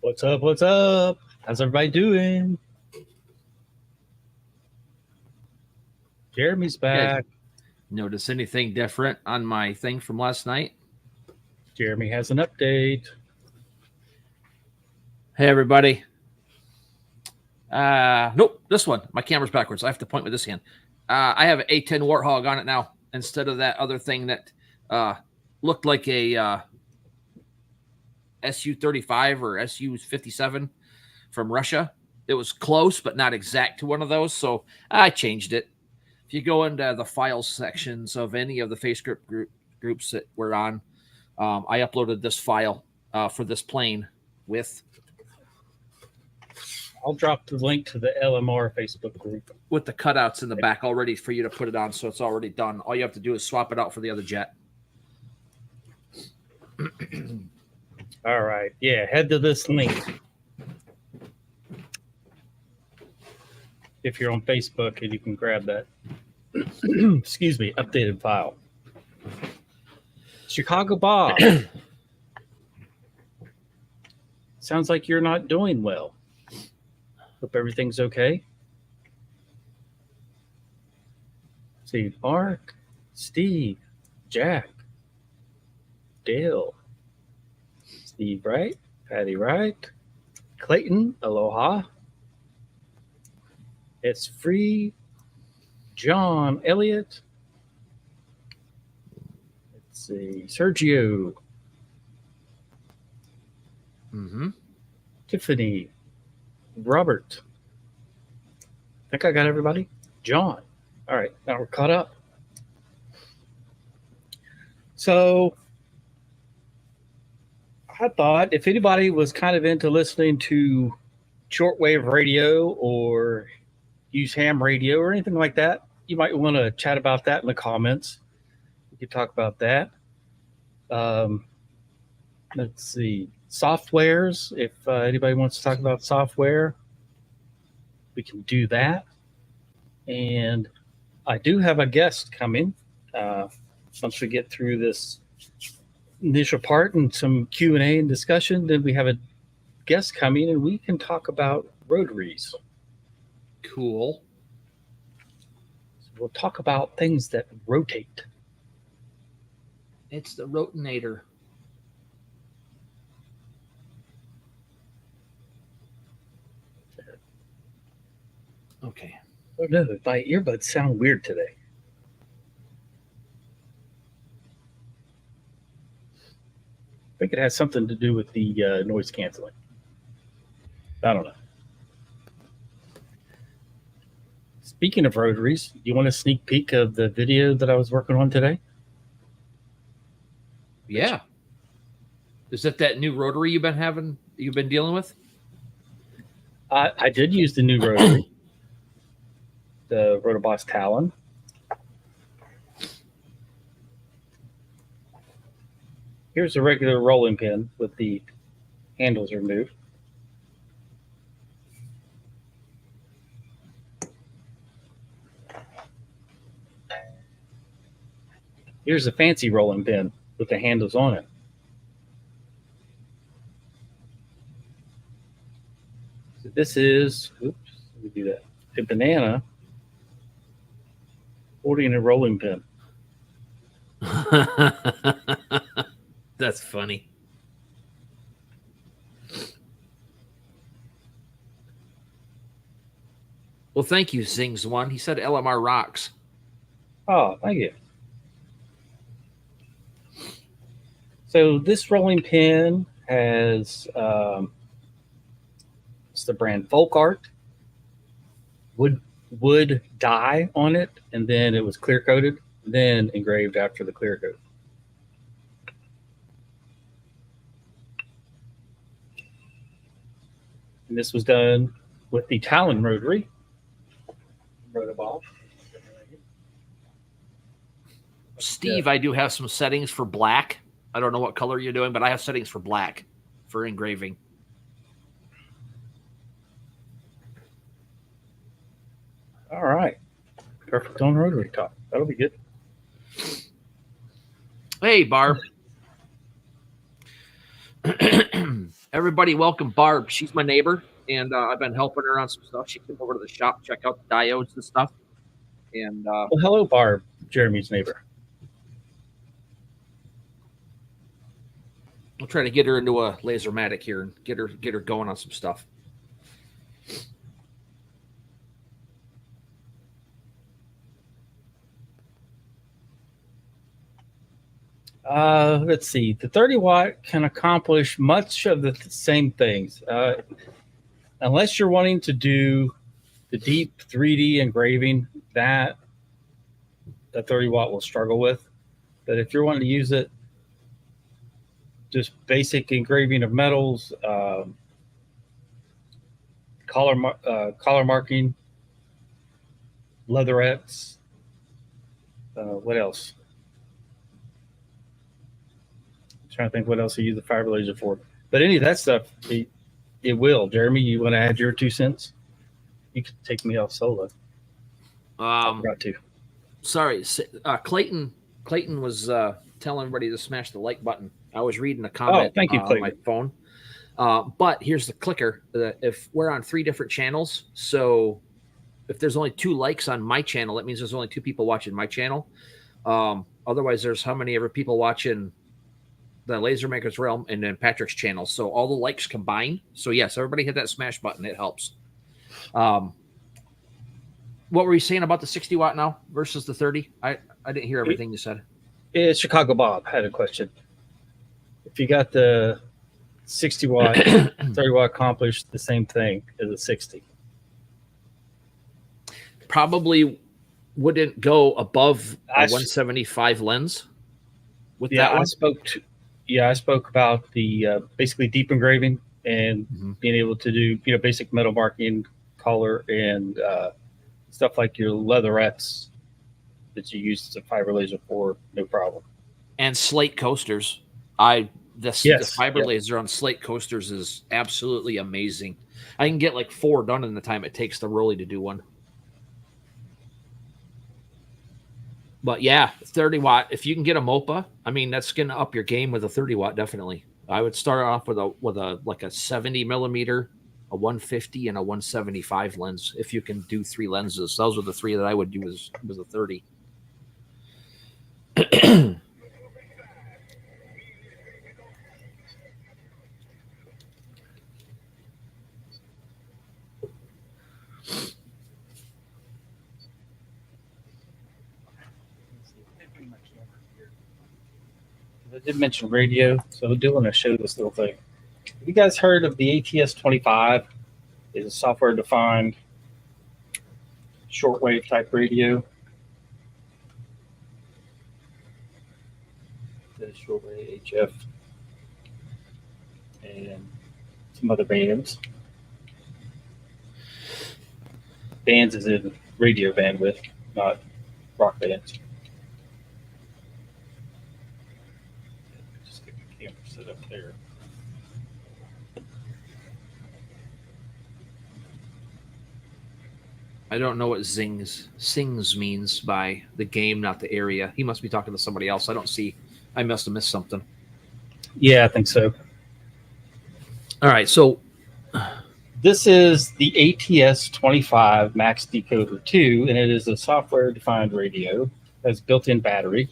What's up? What's up? How's everybody doing? Jeremy's back. Notice anything different on my thing from last night? Jeremy has an update. Hey, everybody. Nope, this one. My camera's backwards. I have to point with this hand. I have an A10 Warthog on it now instead of that other thing that looked like a Su-35 or Su-57 from Russia. It was close, but not exact to one of those, so I changed it. If you go into the files sections of any of the Facebook groups that we're on, I uploaded this file for this plane with... I'll drop the link to the LMR Facebook group. With the cutouts in the back already for you to put it on, so it's already done. All you have to do is swap it out for the other jet. All right. Yeah, head to this link. If you're on Facebook and you can grab that. Excuse me, updated file. Chicago Bob. Sounds like you're not doing well. Hope everything's okay. See, Mark, Steve, Jack, Dale, Steve Wright, Patty Wright, Clayton, aloha. It's free. John Elliott. Let's see. Sergio. Tiffany. Robert. I think I got everybody. John. All right. Now we're caught up. So I thought if anybody was kind of into listening to shortwave radio or use ham radio or anything like that, you might want to chat about that in the comments. We could talk about that. Let's see. Softwares. If anybody wants to talk about software, we can do that. And I do have a guest coming. Once we get through this initial part and some Q&A and discussion, then we have a guest coming and we can talk about rotaries. Cool. So we'll talk about things that rotate. It's the rotinator. Okay. Oh no, my earbuds sound weird today. I think it has something to do with the noise canceling. I don't know. Speaking of rotaries, do you want a sneak peek of the video that I was working on today? Yeah. Is that new rotary you've been dealing with? I did use the new rotary, the Rotoboss Talon. Here's a regular rolling pin with the handles removed. Here's a fancy rolling pin with the handles on it. So this is, oops, let me do that. A banana holding a rolling pin. That's funny. Well, thank you, Zings One. He said LMR rocks. Oh, thank you. So this rolling pin has it's the brand Folk Art. Wood dye on it, and then it was clear coated, then engraved after the clear coat. And this was done with the Talon rotary. Rotoball. Steve, I do have some settings for black. I don't know what color you're doing, but I have settings for black for engraving. All right. Perfect on rotary top. That'll be good. Hey, Barb. Everybody, welcome Barb. She's my neighbor, and I've been helping her on some stuff. She came over to the shop, check out the diodes and stuff. And Well, hello, Barb, Jeremy's neighbor. I'll try to get her into a Lasermatic here and get her going on some stuff. Let's see. The 30 watt can accomplish much of the same things. Unless you're wanting to do the deep 3D engraving, that the 30 watt will struggle with. But if you're wanting to use it, just basic engraving of metals, collar marking, leatherettes, what else? Trying to think what else you use the fiber laser for. But any of that stuff, it will. Jeremy, you want to add your 2 cents? You can take me off solo. I forgot to. Sorry, Clayton was telling everybody to smash the like button. I was reading a comment thank you, on Clayton. my phone. But here's the clicker. If we're on 3 different channels, so if there's only 2 likes on my channel, that means there's only 2 people watching my channel. Otherwise, there's how many ever people watching the Laser Maker's Realm and then Patrick's channel. So all the likes combined. So yes, everybody hit that smash button. It helps. What were you saying about the 60 watt now versus the 30? I didn't hear everything you said. It's Chicago Bob had a question. If you got the 60 watt, 30 watt accomplished the same thing as a 60. Probably wouldn't go above a 175 lens with that one. I spoke about the basically deep engraving and being able to do basic metal marking, color, and stuff like your leatherettes that you use the fiber laser for, no problem. And slate coasters. The fiber laser on slate coasters is absolutely amazing. I can get like 4 done in the time it takes the Rolly to do one. But yeah, 30 watt. If you can get a MOPA, I mean, that's going to up your game with a 30 watt. Definitely. I would start off with a 70 millimeter, a 150, and a 175 lens. If you can do 3 lenses, those are the 3 that I would do was a 30. I did mention radio, so I do want to show this little thing. Have you guys heard of the ATS-25? It's a software-defined shortwave type radio. The shortwave HF and some other bands. Bands is in radio bandwidth, not rock bands. Just get the camera set up there. I don't know what sings means by the game, not the area. He must be talking to somebody else. I don't see. I must have missed something. Yeah, I think so. All right, so this is the ATS-25 Max Decoder 2, and it is a software-defined radio. It has built-in battery.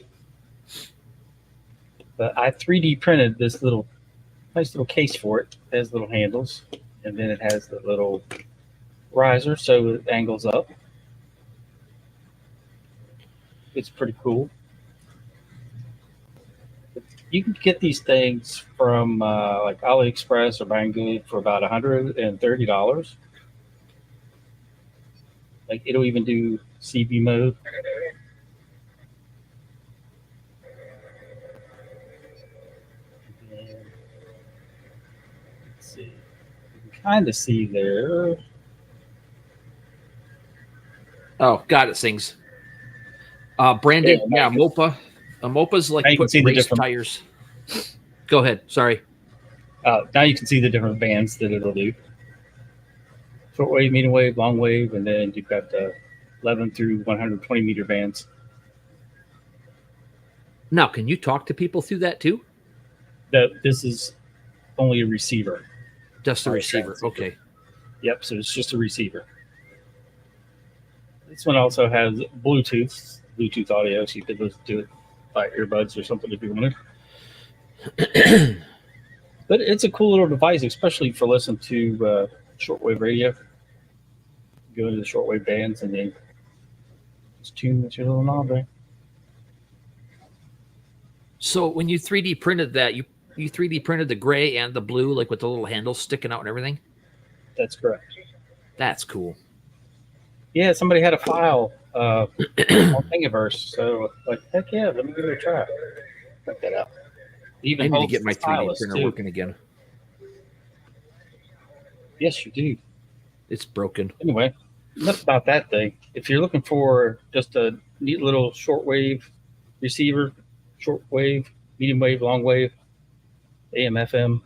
But I 3D printed this nice little case for it. It has little handles, and then it has the little riser, so it angles up. It's pretty cool. You can get these things from like AliExpress or Banggood for about $130. Like it'll even do CB mode. And let's see. You can kind of see there. oh, got it, sings. Brandon, yeah, MOPA. A MOPA's like putting race tires. Go ahead. Sorry. Now you can see the different bands that it'll do. Short wave, medium wave, long wave, and then you've got the 11 through 120 meter bands. Now, can you talk to people through that too? This is only a receiver. Just the Not a receiver. transceiver. Okay. Yep, so it's just a receiver. This one also has Bluetooth audio, so you could listen to it by earbuds or something if you wanted. But it's a cool little device, especially for listening to shortwave radio. Go into the shortwave bands and then just tune with your little knob there. So when you 3D printed that, you 3D printed the gray and the blue, like with the little handles sticking out and everything? That's correct. That's cool. Yeah, somebody had a file on Thingiverse, so like, heck yeah, let me give it a try. Check that out. Even I need to holds get my the 3D stylus, printer too. working again. Yes, you do. It's broken. Anyway, enough about that thing. If you're looking for just a neat little shortwave receiver, shortwave, medium wave, long wave, AM, FM.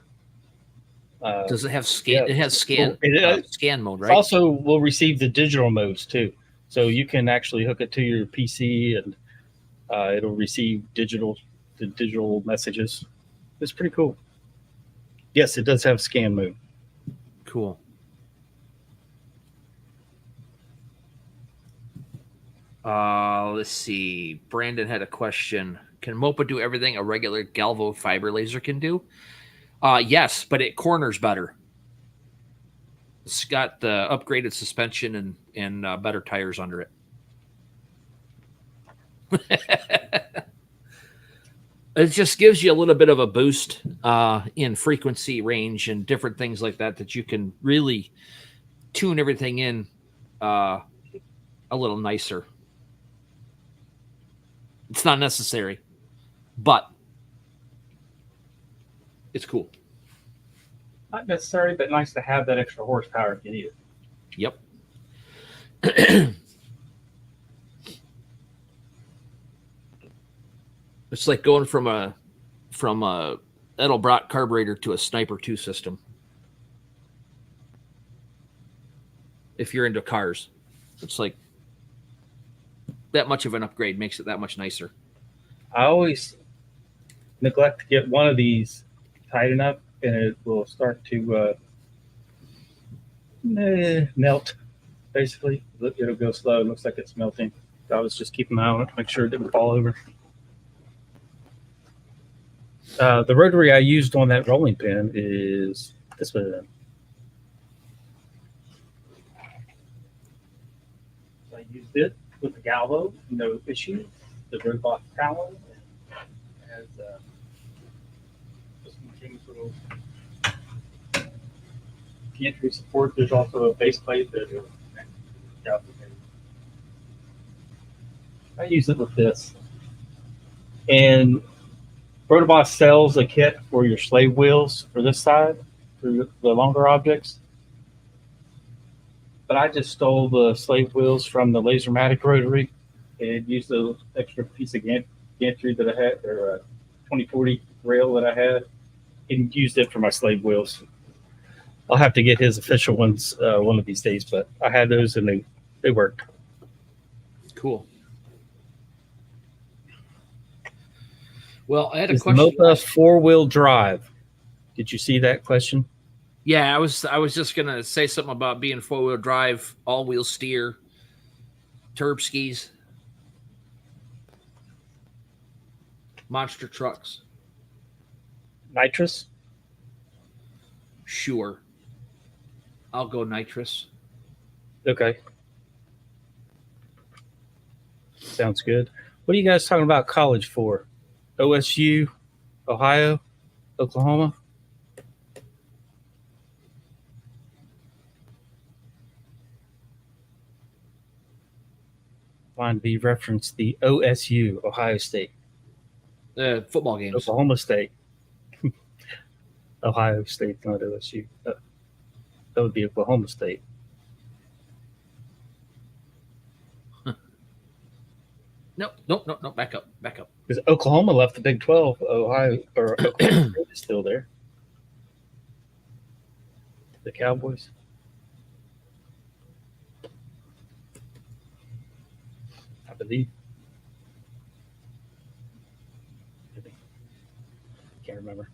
Does it have scan? Yeah, It has scan scan mode, It right? also will receive the digital modes too. So you can actually hook it to your PC and it'll receive the digital messages. It's pretty cool. Yes, it does have scan mode. Cool. Let's see. Brandon had a question. Can MOPA do everything a regular Galvo fiber laser can do? Yes, but it corners better. It's got the upgraded suspension and better tires under it. It just gives you a little bit of a boost in frequency range and different things like that you can really tune everything in a little nicer. It's not necessary, but it's cool. Not necessary, but nice to have that extra horsepower if you need it. Yep. It's like going from a Edelbrock carburetor to a Sniper 2 system. If you're into cars, it's like that much of an upgrade makes it that much nicer. I always neglect to get one of these tight enough, and it will start to melt. Basically, it'll go slow. It looks like it's melting. I was just keeping an eye on it to make sure it didn't fall over. The rotary I used on that rolling pin is this one. So I used it with the Galvo, no issue. The robot Talon has just some little gantry support. There's also a base plate that will connect to the Galvo pin. I use it with this. And Rotoboss sells a kit for your slave wheels for this side, for the longer objects. But I just stole the slave wheels from the Lasermatic rotary and used the extra piece of gantry that I had, or a 2040 rail that I had, and used it for my slave wheels. I'll have to get his official ones one of these days, but I had those and they worked. Cool. Well, I had a Is question. the MOPA 4-wheel drive? Did you see that question? Yeah, I was just gonna say something about being 4-wheel drive, all-wheel steer, turb skis, monster trucks. Nitrous? Sure, I'll go nitrous. Okay. Sounds good. What are you guys talking about college for? OSU, Ohio, Oklahoma? Find the reference the OSU, Ohio State. Football games. Oklahoma State. Ohio State, not OSU. That would be Oklahoma State. No. Back up. Because Oklahoma left the Big 12. Oklahoma State is still there. The Cowboys. I believe. Can't remember.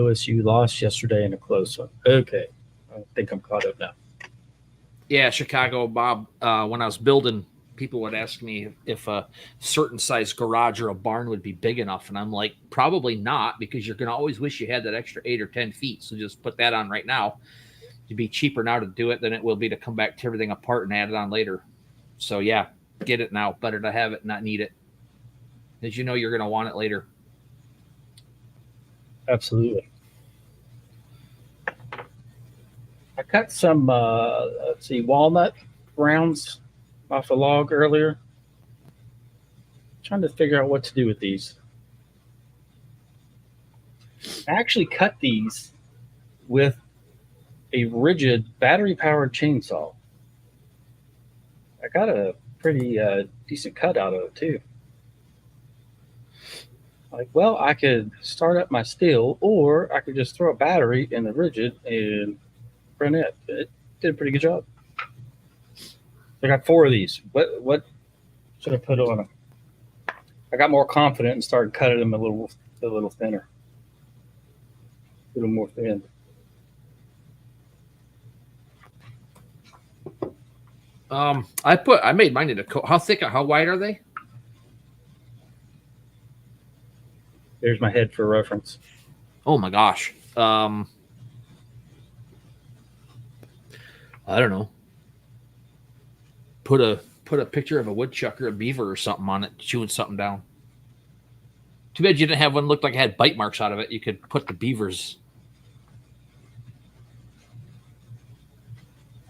OSU lost yesterday in a close one. Okay. I think I'm caught up now. Yeah, Chicago, Bob. When I was building, people would ask me if a certain size garage or a barn would be big enough, and I'm like, probably not, because you're gonna always wish you had that extra 8 or 10 feet. So just put that on right now. It'd be cheaper now to do it than it will be to come back, tear everything apart, and add it on later. So yeah, get it now. Better to have it, not need it, because you know you're gonna want it later. Absolutely. I cut some, let's see, walnut rounds off a log earlier. Trying to figure out what to do with these. I actually cut these with a rigid battery-powered chainsaw. I got a pretty decent cut out of it too. Like, well, I could start up my steel, or I could just throw a battery in the rigid and run it. It did a pretty good job. I got 4 of these. What should I put on them? I got more confident and started cutting them a little thinner, a little more thin. I made mine into how thick, how wide are they? There's my head for reference. Oh my gosh. I don't know. Put a picture of a woodchuck or a beaver or something on it, chewing something down. Too bad you didn't have one look like it had bite marks out of it. You could put the beavers.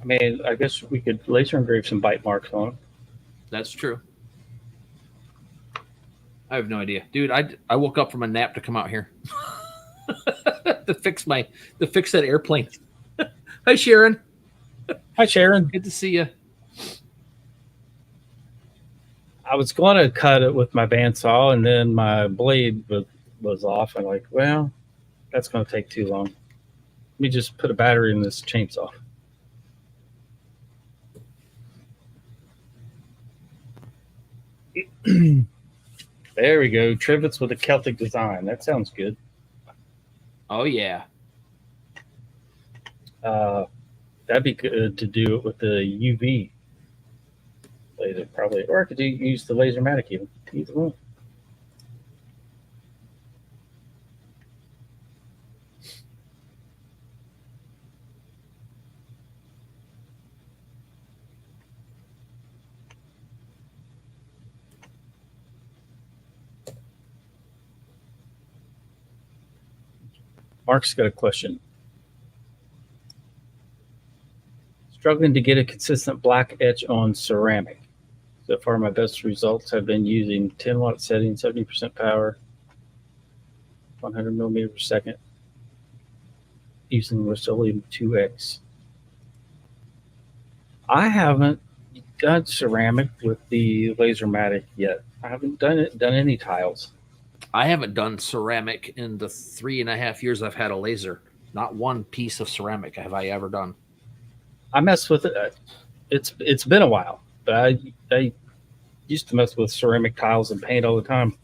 I mean, I guess we could laser engrave some bite marks on them. That's true. I have no idea, dude. I woke up from a nap to come out here to fix that airplane. Hi, Sharon. Hi, Sharon. Good to see you. I was going to cut it with my bandsaw, and then my blade was off. I'm like, well, that's going to take too long. Let me just put a battery in this chainsaw. There we go. Trivets with a Celtic design. That sounds good. Oh, yeah. That'd be good to do it with the UV laser, probably. Or I could use the Lasermatic even. Either one. Mark's got a question. Struggling to get a consistent black etch on ceramic. So far, my best results have been using 10-watt setting, 70% power, 100 millimeter per second, using Rust-Oleum 2X. I haven't done ceramic with the Lasermatic yet. I haven't done any tiles. I haven't done ceramic in the 3.5 years I've had a laser. Not one piece of ceramic have I ever done. I messed with it. It's been a while, but I used to mess with ceramic tiles and paint all the time.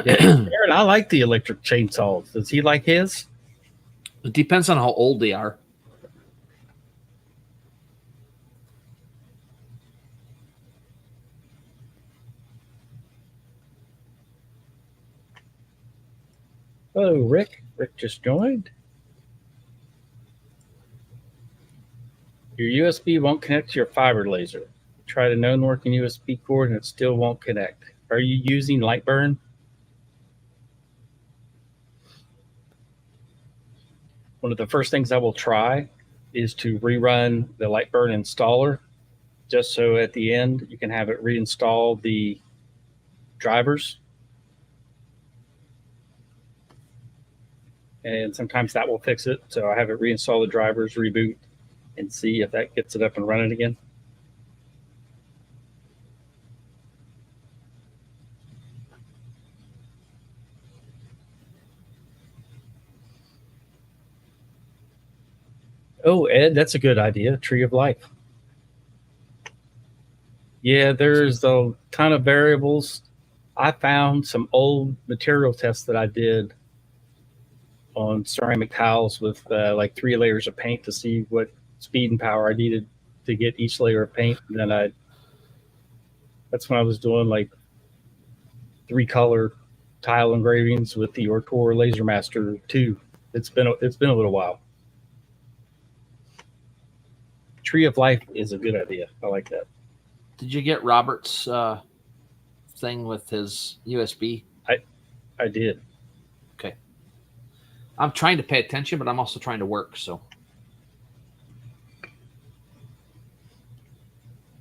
Yeah, Aaron, I like the electric chainsaws. Does he like his? It depends on how old they are. Oh, Rick. Rick just joined. Your USB won't connect to your fiber laser. Try the known working USB cord and it still won't connect. Are you using Lightburn? One of the first things I will try is to rerun the Lightburn installer, just so at the end you can have it reinstall the drivers. And sometimes that will fix it. So I have it reinstall the drivers, reboot, and see if that gets it up and running again. Oh, Ed, that's a good idea. Tree of Life. Yeah, there's a ton of variables I found some old material tests that I did on ceramic tiles with like 3 layers of paint to see what speed and power I needed to get each layer of paint. And then that's when I was doing like 3-color tile engravings with the Ortor Laser Master 2. It's been a little while. Tree of Life is a good idea. I like that. Did you get Robert's thing with his USB? I did. Okay. I'm trying to pay attention, but I'm also trying to work. So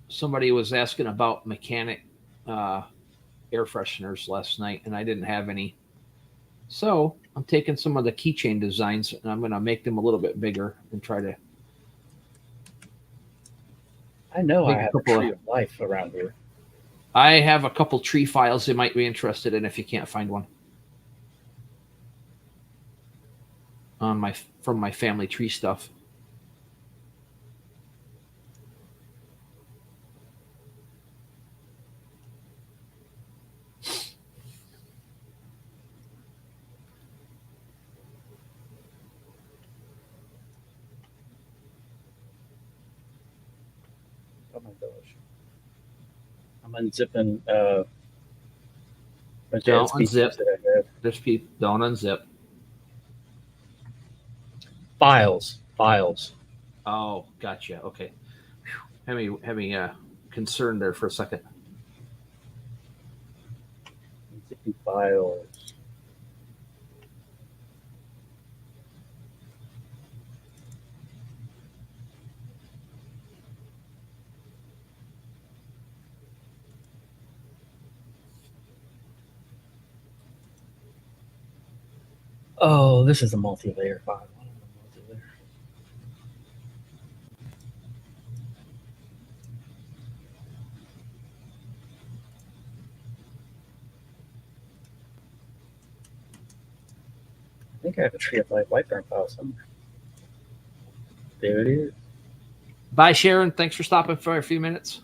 somebody was asking about mechanic air fresheners last night, and I didn't have any. So I'm taking some of the keychain designs and I'm going to make them a little bit bigger and try to. I know I have a Tree of Life around here. I have a couple tree files they might be interested in if you can't find one. From my family tree stuff. Oh my gosh. I'm unzipping don't unzip. There's people. Don't unzip. Files. Oh, gotcha. Okay. Having a concern there for a second. Unzipping files. Oh, this is a multi-layer file. I think I have a Tree of Life white burn file somewhere. There it is. Bye, Sharon. Thanks for stopping for a few minutes.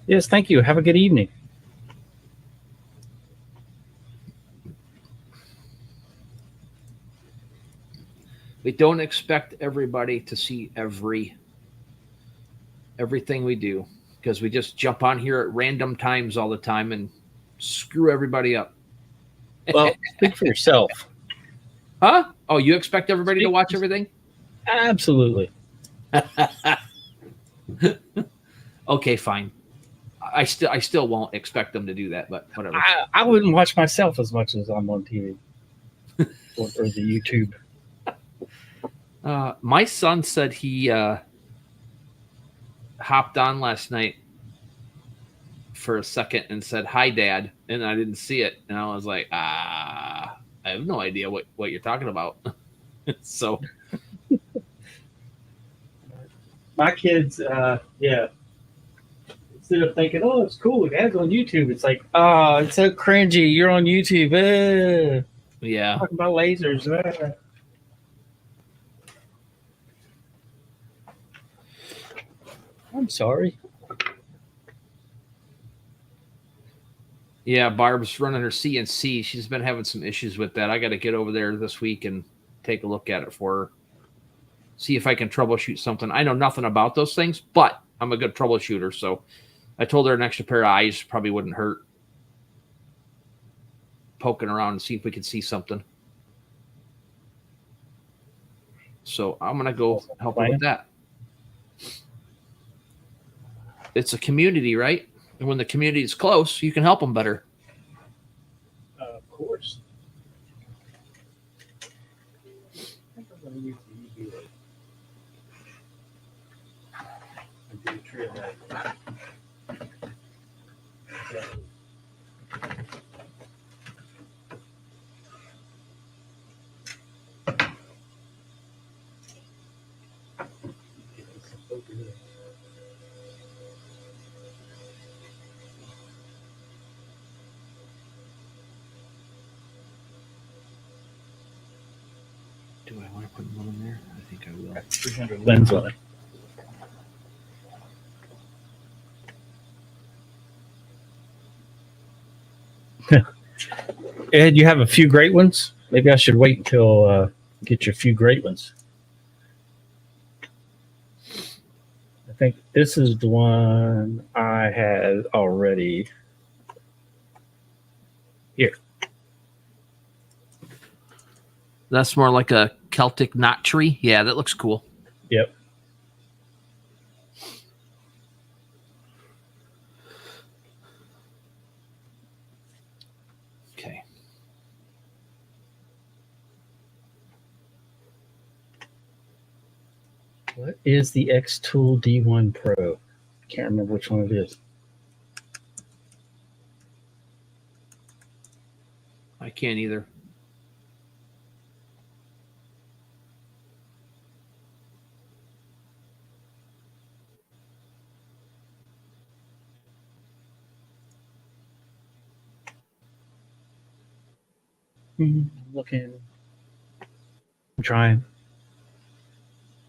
Yes, thank you. Have a good evening. We don't expect everybody to see everything we do because we just jump on here at random times all the time and screw everybody up. Well, speak for yourself. Huh? Oh, you expect everybody to watch everything? Absolutely. Okay, fine. I still won't expect them to do that, but whatever. I wouldn't watch myself as much as I'm on TV or the YouTube. My son said he hopped on last night for a second and said, "Hi, Dad," and I didn't see it, and I was like, I have no idea what you're talking about. So my kids, yeah. Instead of thinking, "Oh, it's cool, Dad's on YouTube," it's like, "Oh, it's so cringy. You're on YouTube." Yeah, talking about lasers. I'm sorry. Yeah, Barb's running her CNC. She's been having some issues with that. I got to get over there this week and take a look at it for her. See if I can troubleshoot something. I know nothing about those things, but I'm a good troubleshooter. So I told her an extra pair of eyes probably wouldn't hurt. Poking around and see if we can see something. So I'm going to go help her with that. It's a community, right? And when the community is close, you can help them better. Of course. Do I want to put one in there? I think I will. 300 lens on it. Ed, you have a few great ones. Maybe I should wait until get you a few great ones. I think this is the one I had already. Here. That's more like a Celtic knot tree. Yeah, that looks cool. Yep. Okay. What is the X Tool D1 Pro? Can't remember which one it is. I can't either. Looking. I'm trying.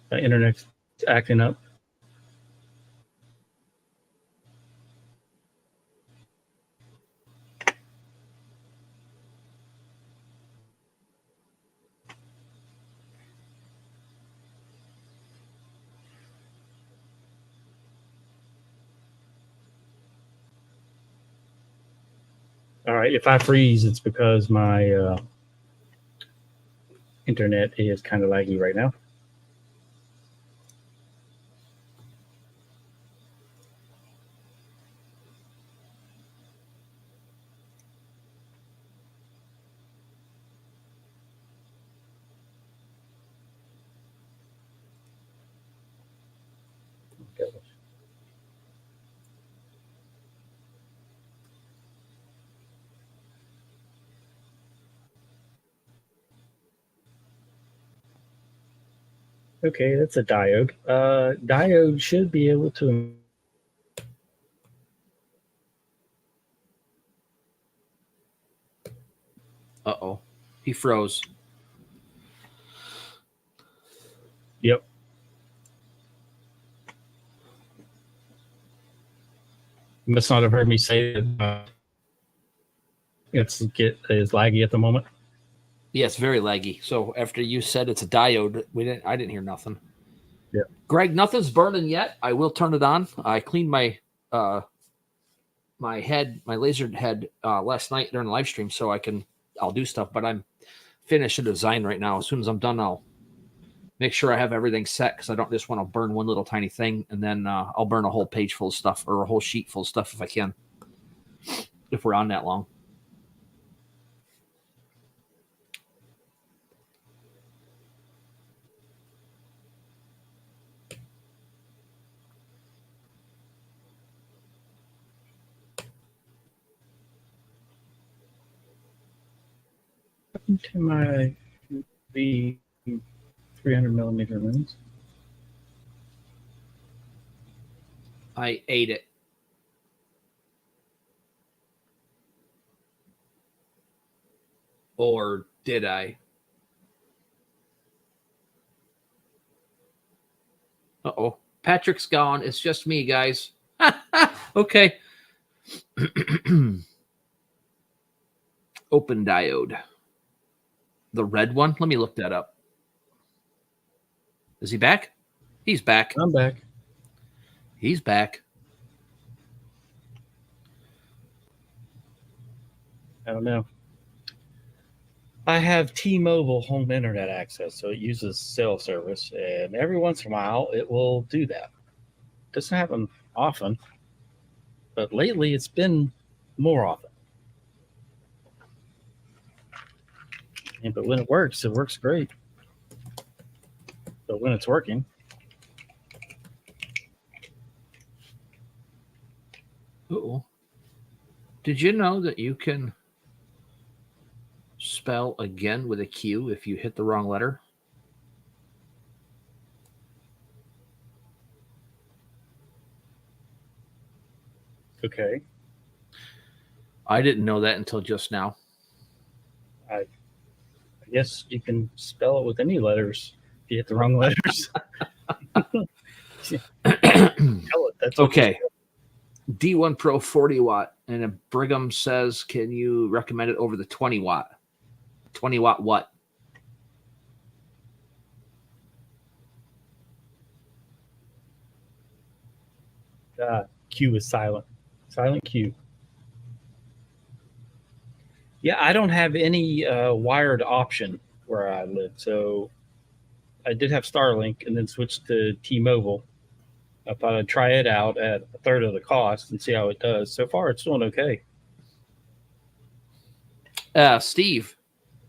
The internet's acting up. All right. If I freeze, it's because my internet is kind of laggy right now. Okay, that's a diode. Diode should be able to. Uh-oh. He froze. Yep. You must not have heard me say that it's laggy at the moment. Yeah, it's very laggy. So after you said it's a diode, I didn't hear nothing. Yeah. Greg, nothing's burning yet. I will turn it on. I cleaned my laser head last night during the live stream, so I'll do stuff, but I'm finished the design right now. As soon as I'm done, I'll make sure I have everything set because I don't just want to burn one little tiny thing, and then I'll burn a whole page full of stuff or a whole sheet full of stuff if I can, if we're on that long. To my 300 millimeter lens. I ate it. Or did I? Uh-oh. Patrick's gone. It's just me, guys. Okay. Open diode. The red one? Let me look that up. Is he back? He's back. I'm back. He's back. I don't know. I have T-Mobile home internet access, so it uses cell service, and every once in a while it will do that. Doesn't happen often, but lately it's been more often. But when it works great. But when it's working, Uh-oh. Did you know that you can spell again with a Q if you hit the wrong letter? okay. I didn't know that until just now. I guess you can spell it with any letters if you hit the wrong letters. Tell it. That's okay. D1 Pro 40 watt. And a Brigham says, can you recommend it over the 20 watt? 20 watt what? Q is silent. Silent Q. Yeah, I don't have any wired option where I live. So I did have Starlink and then switched to T-Mobile. I thought I'd try it out at a third of the cost and see how it does. So far, it's doing okay. Steve,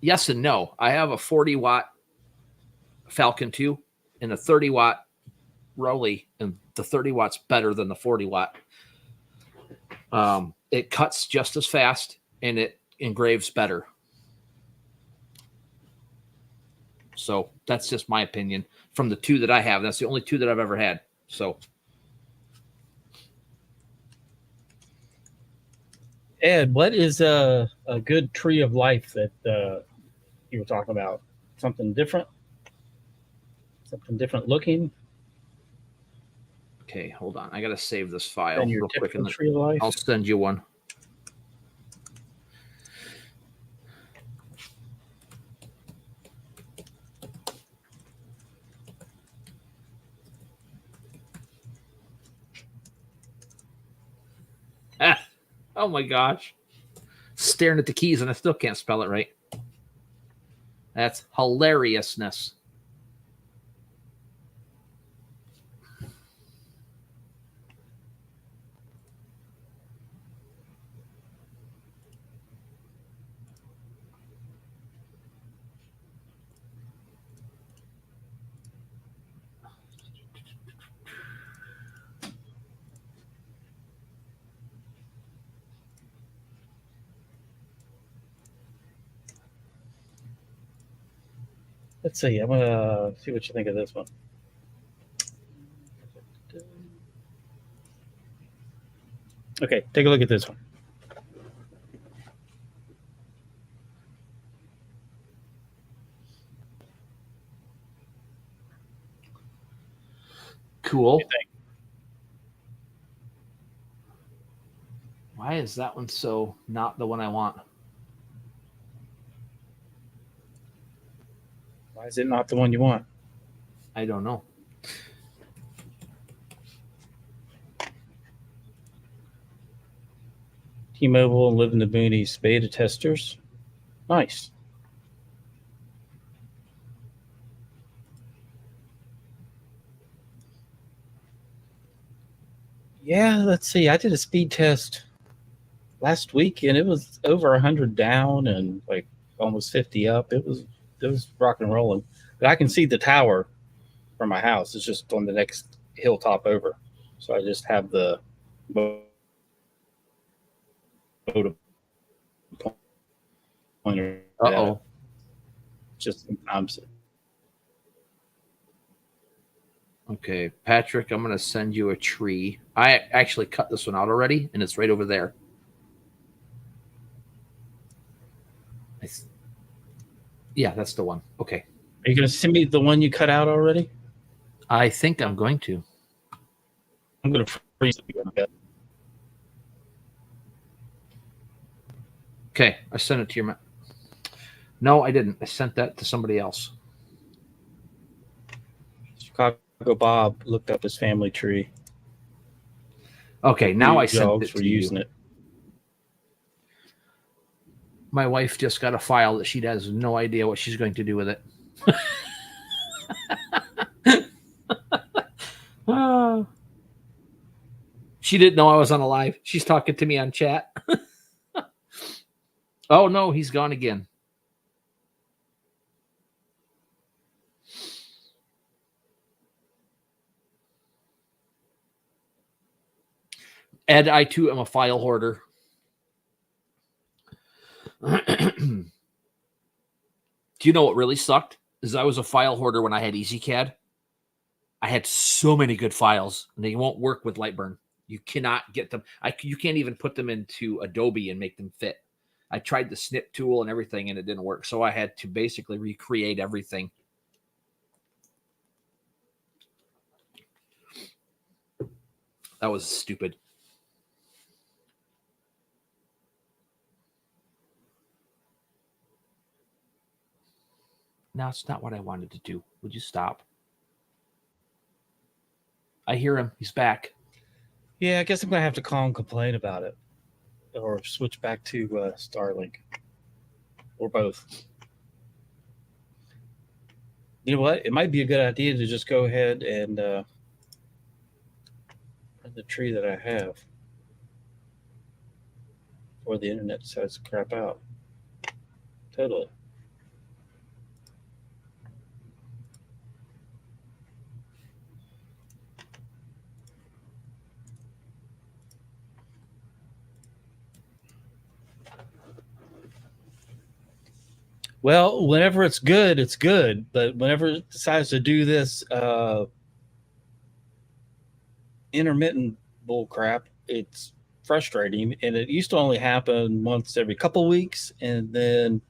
yes and no. I have a 40 watt Falcon 2 and a 30 watt Rolly, and the 30 watt's better than the 40 watt. It cuts just as fast and it engraves better. So that's just my opinion from the two that I have. That's the only two that I've ever had. So, Ed, what is a good tree of life that you were talking about? Something different? Something different looking okay, hold on. I got to save this file than your real quick. typical tree of life? I'll send you one. Oh my gosh. Staring at the keys and I still can't spell it right. That's hilariousness. Let's see. I'm gonna see what you think of this one. Okay, take a look at this one. Cool. What do you think? Why is that one so not the one I want? Why is it not the one you want? I don't know. T-Mobile and Live in the Boonies beta testers. Nice. Yeah, let's see. I did a speed test last week and it was over 100 down and like almost 50 up. It was rock and rolling. But I can see the tower from my house. It's just on the next hilltop over. So I just have the motor pointer. Uh-oh. Just sometimes. Okay, Patrick, I'm going to send you a tree. I actually cut this one out already, and it's right over there. Yeah, that's the one. Okay. Are you going to send me the one you cut out already? I think I'm going to. I'm going to freeze it. Okay, I sent it to your... No, I didn't. I sent that to somebody else. Chicago Bob looked up his family tree. Okay, now I sent dogs it were to using you. it. My wife just got a file that she has no idea what she's going to do with it. She didn't know I was on a live. She's talking to me on chat. Oh, no, he's gone again. Ed, I too am a file hoarder. Do you know what really sucked? Is I was a file hoarder when I had EasyCAD. I had so many good files, and they won't work with Lightburn. You cannot get them. You can't even put them into Adobe and make them fit. I tried the snip tool and everything, and it didn't work. So I had to basically recreate everything. That was stupid. No, it's not what I wanted to do. Would you stop? I hear him. He's back. Yeah, I guess I'm gonna have to call and complain about it, or switch back to Starlink, or both. You know what? It might be a good idea to just go ahead and the tree that I have, or the internet decides to crap out. Totally. Well, whenever it's good, it's good. But whenever it decides to do this intermittent bull crap, it's frustrating. And it used to only happen once every couple weeks, and then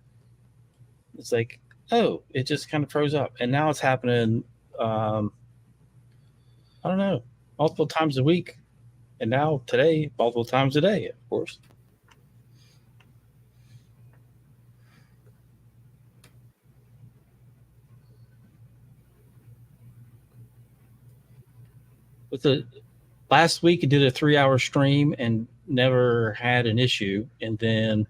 it's like, oh, it just kind of froze up. And now it's happening. I don't know, multiple times a week, and now today, multiple times a day, of course. With the last week, I did a 3-hour stream and never had an issue, and then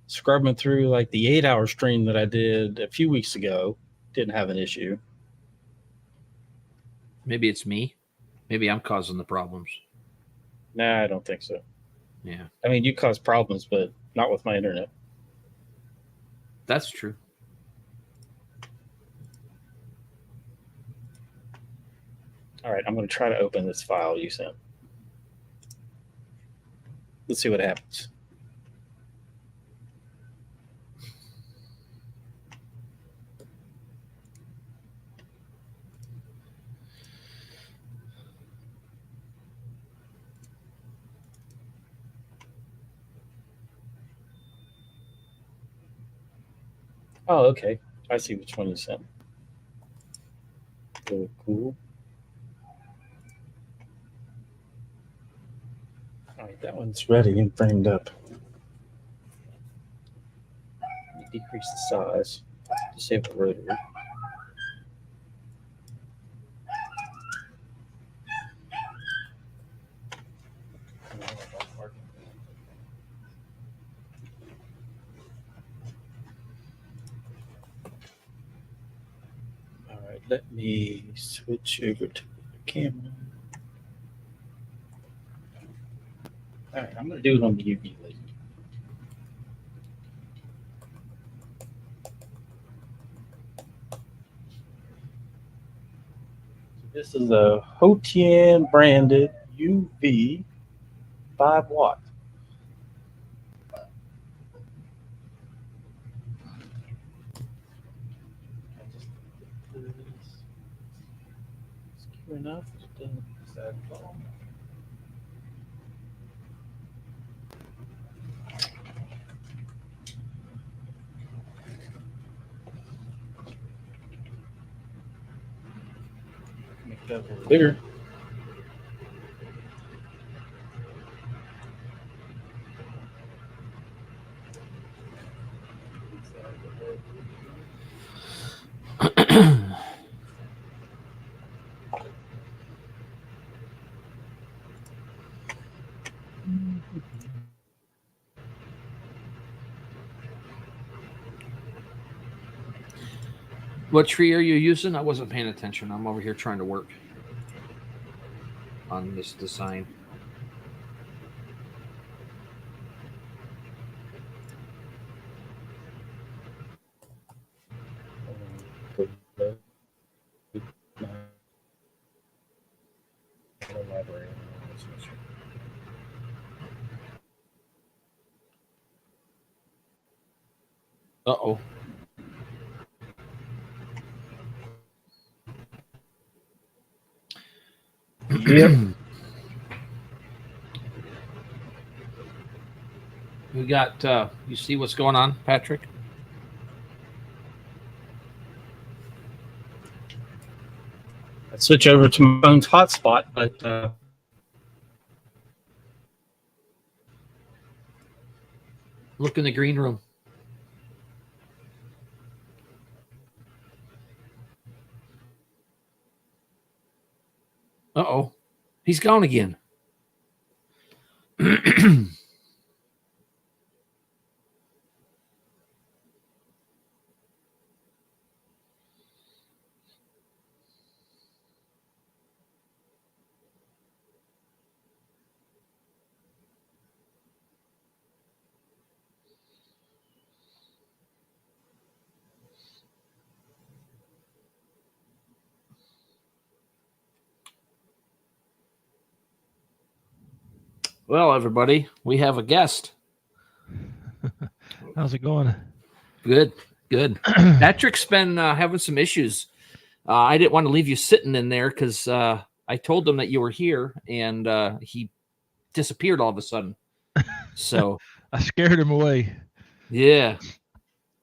scrubbing through like the 8-hour stream that I did a few weeks ago, didn't have an issue. Maybe it's me. Maybe I'm causing the problems. Nah, I don't think so. Yeah, I mean, you cause problems, but not with my internet. that's true. All right, I'm going to try to open this file you sent. Let's see what happens. Oh, okay. I see which one you sent. Really cool. All right, that one's ready and framed up. Decrease the size. Disable rotary. All right, let me switch over to the camera. All right, I'm going to do it on the UV light. This is a Hotian branded UV 5 watt. Secure enough. Make that a little bigger. What tree are you using? I wasn't paying attention. I'm over here trying to work on this design. Uh-oh. Yep. We got, you see what's going on, Patrick? I switch over to my phone's hotspot, but Look in the green room. Uh-oh. He's gone again. Well, everybody, we have a guest. How's it going? Good. Patrick's been having some issues. I didn't want to leave you sitting in there because I told him that you were here, and he disappeared all of a sudden. So I scared him away. yeah.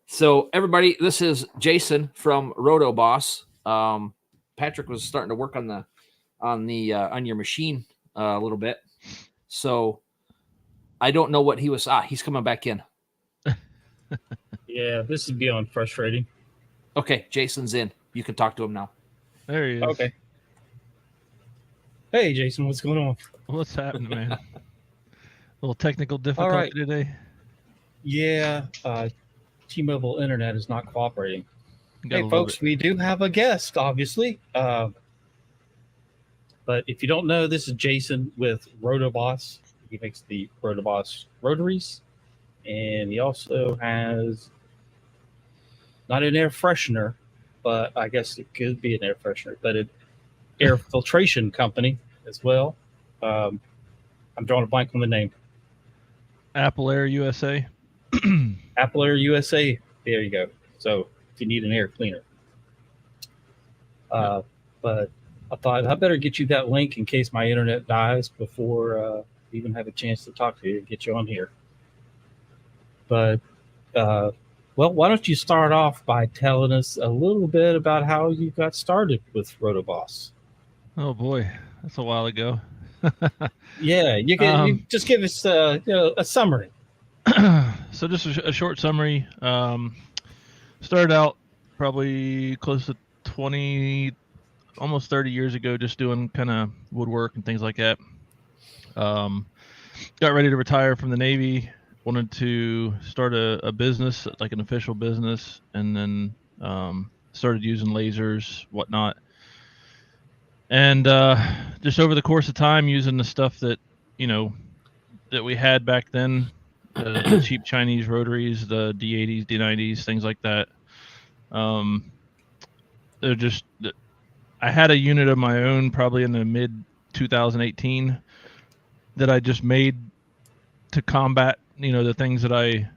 So everybody, this is Jason from RotoBoss. Patrick was starting to work on your machine a little bit. So I don't know what he was. He's coming back in. Yeah, this is beyond frustrating. Okay, Jason's in. You can talk to him now. There he is. Okay. Hey, Jason, what's going on? What's happening, man? A little technical difficulty right. today. Yeah, T-Mobile internet is not cooperating. Gotta Hey, love folks, it. we do have a guest, obviously. But if you don't know, this is Jason with RotoBoss. He makes the RotoBoss rotaries. And he also has not an air freshener, but I guess it could be an air freshener, but an air filtration company as well. I'm drawing a blank on the name. Apple Air USA. Apple Air USA. There you go. So if you need an air cleaner. But I thought I better get you that link in case my internet dies before we even have a chance to talk to you and get you on here. But, well, why don't you start off by telling us a little bit about how you got started with RotoBoss? Oh boy, that's a while ago. Yeah, you can you just give us a summary. So just a short summary. Started out probably close to 20, almost 30 years ago, just doing kind of woodwork and things like that. Got ready to retire from the Navy. Wanted to start a business, like an official business, and then started using lasers, whatnot. And just over the course of time, using the stuff that that we had back then, the cheap Chinese rotaries, the D80s, D90s, things like that. They're just, I had a unit of my own probably in the mid 2018 that I just made to combat the things that I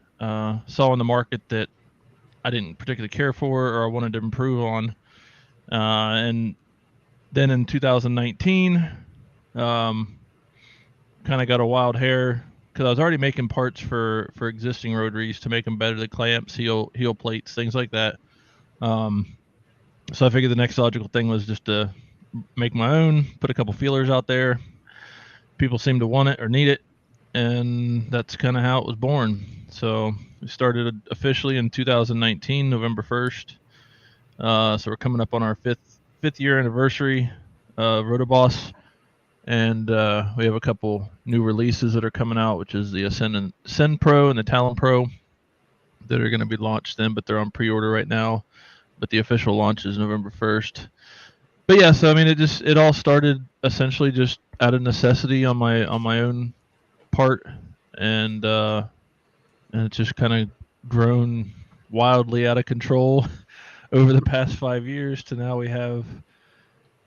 saw in the market that I didn't particularly care for or I wanted to improve on. And then in 2019, kind of got a wild hair because I was already making parts for existing rotaries to make them better, the clamps, heel plates, things like that. So I figured the next logical thing was just to make my own, put a couple feelers out there. People seem to want it or need it, and that's kind of how it was born. So we started officially in 2019, November 1st. So we're coming up on our fifth year anniversary of RotoBoss, and we have a couple new releases that are coming out, which is the Ascend Pro and the Talon Pro that are going to be launched then, but they're on pre-order right now. But the official launch is November 1st. But yeah, so I mean, it all started essentially just out of necessity on my own part, and it's just kind of grown wildly out of control over the past 5 years to now we have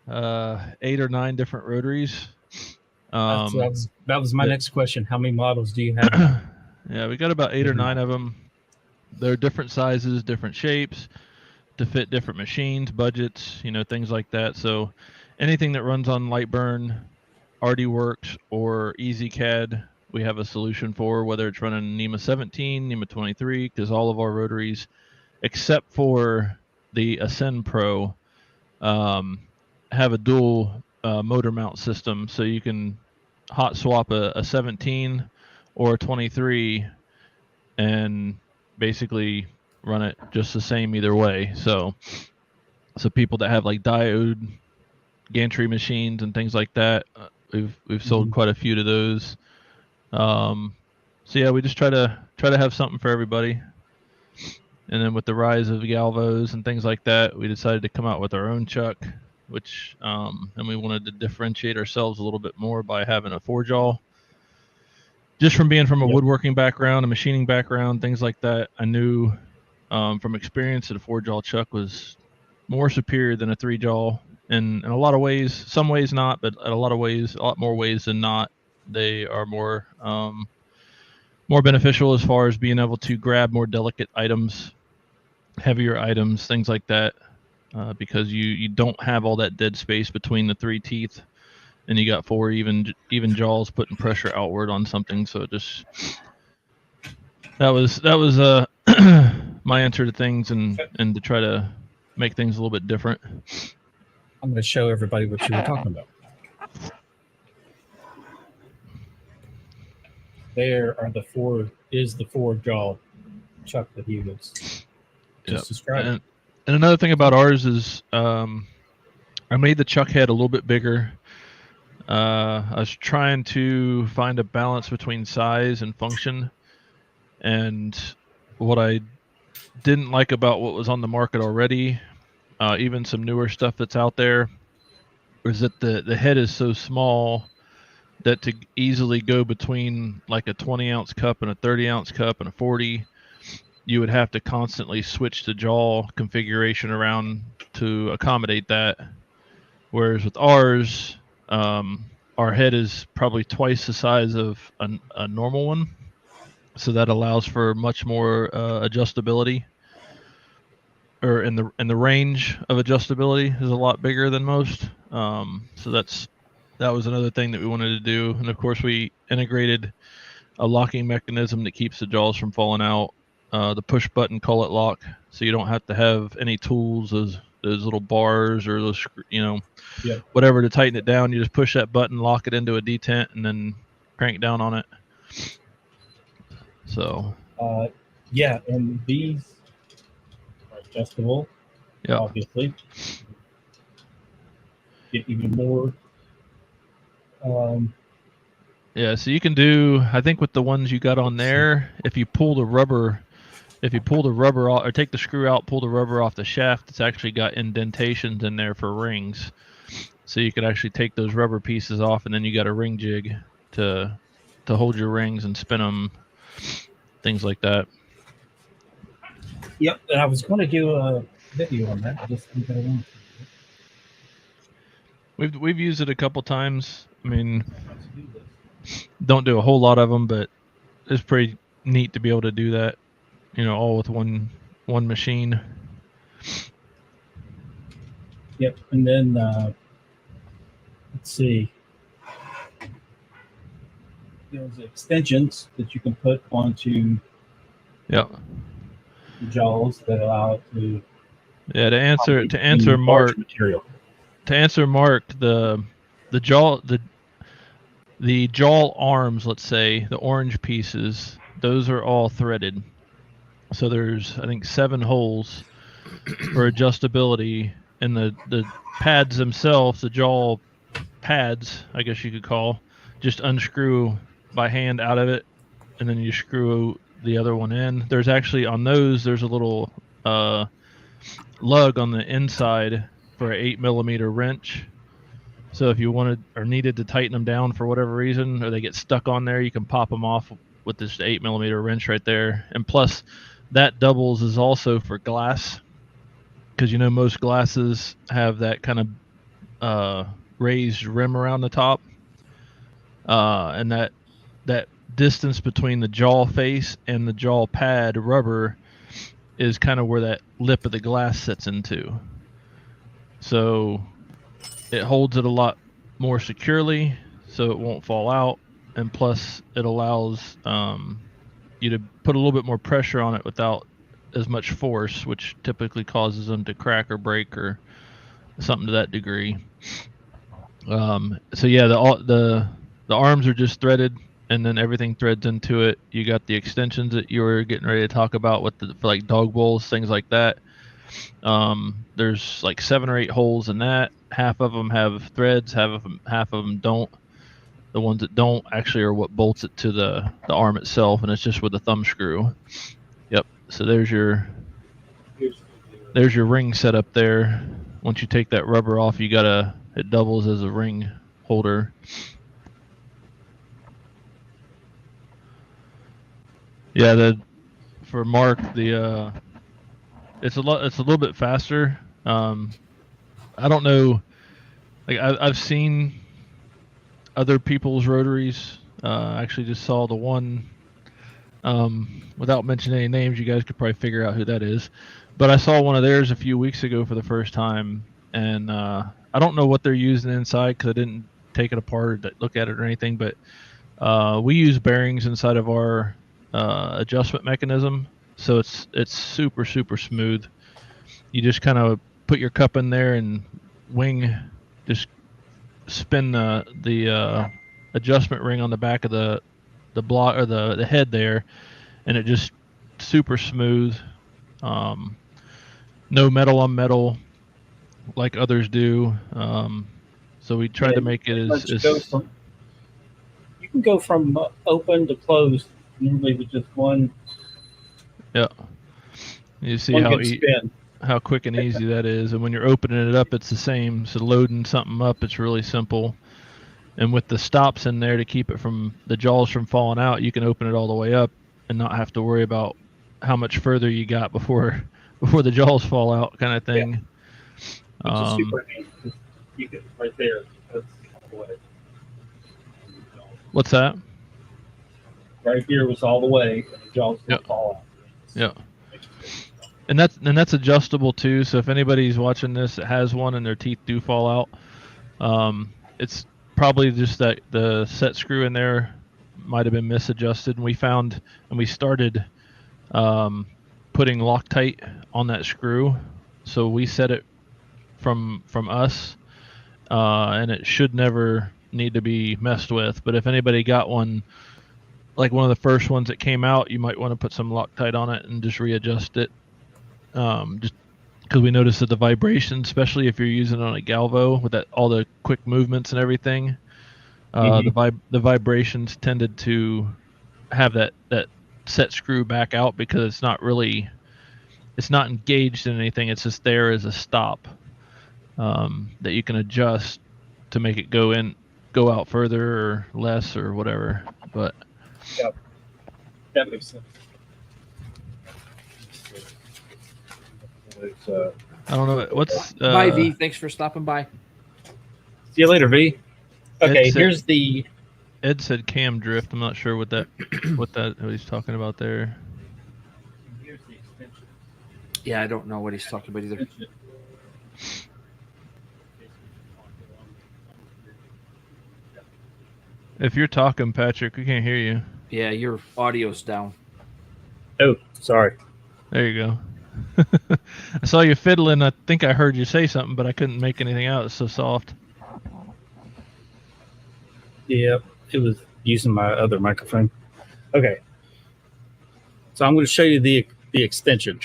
8 or 9 different rotaries. That was my next question. How many models do you have? Yeah, we got about 8 or 9 of them. They're different sizes, different shapes, to fit different machines, budgets, things like that. So anything that runs on Lightburn, RDWorks, or EasyCAD, we have a solution for, whether it's running NEMA 17, NEMA 23, because all of our rotaries, except for the Ascend Pro, have a dual motor mount system. So you can hot swap a 17 or a 23 and basically run it just the same either way. So people that have like diode gantry machines and things like that. We've sold quite a few to those. So yeah, we just try to have something for everybody. And then with the rise of galvos and things like that, we decided to come out with our own chuck, which and we wanted to differentiate ourselves a little bit more by having a 4-jaw. Just from being from a woodworking background, a machining background, things like that, I knew from experience that a 4-jaw chuck was more superior than a 3-jaw. And in a lot of ways, some ways not, but in a lot of ways, a lot more ways than not, they are more beneficial as far as being able to grab more delicate items, heavier items, things like that, because you don't have all that dead space between the 3 teeth, and you got 4 even jaws putting pressure outward on something. So that was my answer to things, and to try to make things a little bit different. I'm going to show everybody what you were talking about. There are the 4-jaw chuck that he was just describing. And another thing about ours is I made the chuck head a little bit bigger. I was trying to find a balance between size and function. And what I didn't like about what was on the market already, even some newer stuff that's out there, is that the head is so small that to easily go between like a 20-ounce cup and a 30-ounce cup and a 40, you would have to constantly switch the jaw configuration around to accommodate that. Whereas with ours, our head is probably twice the size of a normal one, so that allows for much more adjustability, or in the range of adjustability is a lot bigger than most. So that was another thing that we wanted to do. And of course, we integrated a locking mechanism that keeps the jaws from falling out. The push button cullet lock, so you don't have to have any tools, those little bars or those, whatever to tighten it down. You just push that button, lock it into a detent, and then crank down on it. So and these are adjustable. Yeah, obviously. Get even more. So you can do, I think with the ones you got on there, if you pull the rubber off, or take the screw out, pull the rubber off the shaft, it's actually got indentations in there for rings. So you could actually take those rubber pieces off, and then you got a ring jig to hold your rings and spin them, things like that. Yep, and I was going to do a video on that. I just didn't get around to it. We've used it a couple times. I mean, don't do a whole lot of them, but it's pretty neat to be able to do that, all with one machine. Yep, and then let's see. There's extensions that you can put onto the jaws that allow it to. Yeah, to answer Mark material. To answer Mark, the jaw arms, let's say, the orange pieces, those are all threaded. So there's, I think, 7 holes for adjustability, and the pads themselves, the jaw pads, I guess you could call, just unscrew by hand out of it, and then you screw the other one in. There's actually, on those, there's a little lug on the inside for an 8mm wrench. So if you wanted or needed to tighten them down for whatever reason, or they get stuck on there, you can pop them off with this 8mm wrench right there. And plus, that doubles as also for glass, because most glasses have that kind of raised rim around the top, and that distance between the jaw face and the jaw pad rubber is kind of where that lip of the glass sits into. So it holds it a lot more securely, so it won't fall out, and plus it allows you to put a little bit more pressure on it without as much force, which typically causes them to crack or break or something to that degree. So yeah, the arms are just threaded, and then everything threads into it. You got the extensions that you were getting ready to talk about with for like dog bowls, things like that. There's like 7 or 8 holes in that. Half of them have threads, half of them don't. The ones that don't actually are what bolts it to the arm itself, and it's just with a thumb screw. Yep. So there's your ring set up there. Once you take that rubber off, it doubles as a ring holder. Yeah, for Mark, it's a little bit faster. I don't know, like I've seen other people's rotaries. Actually just saw the one, without mentioning any names, you guys could probably figure out who that is. But I saw one of theirs a few weeks ago for the first time, and I don't know what they're using inside because I didn't take it apart or look at it or anything. But we use bearings inside of our adjustment mechanism, so it's super smooth. You just kind of put your cup in there and just spin the adjustment ring on the back of the block or the head there, and it just super smooth. No metal on metal like others do. So we tried to make it as you can go from open to closed normally with just one. Yeah. You see Spin. how quick and easy that is. And when you're opening it up, it's the same. So loading something up, it's really simple. And with the stops in there to keep it from the jaws from falling out, you can open it all the way up and not have to worry about how much further you got before the jaws fall out, kind of thing. Which is super neat. You can right there. That's all the way. What's that? Right here was all the way, and the jaws will fall out. Yeah. And that's adjustable too. So if anybody's watching this that has one and their teeth do fall out, it's probably just that the set screw in there might have been misadjusted. And we started putting Loctite on that screw. So we set it from us, and it should never need to be messed with. But if anybody got one, like one of the first ones that came out, you might want to put some Loctite on it and just readjust it. Just because we noticed that the vibration, especially if you're using it on a galvo with all the quick movements and everything, the vibrations tended to have that set screw back out because it's not engaged in anything. It's just there as a stop that you can adjust to make it go out further or less or whatever. But yeah, that makes sense. I don't know what's. Bye, V. Thanks for stopping by. See you later, V. Okay, here's the. Ed said cam drift. I'm not sure what he's talking about there. Here's the extension. Yeah, I don't know what he's talking about either. If you're talking, Patrick, we can't hear you. Yeah, your audio's down. Oh, sorry. There you go. I saw you fiddling. I think I heard you say something, but I couldn't make anything out. It's so soft. Yeah, it was using my other microphone. Okay. So I'm going to show you the extension.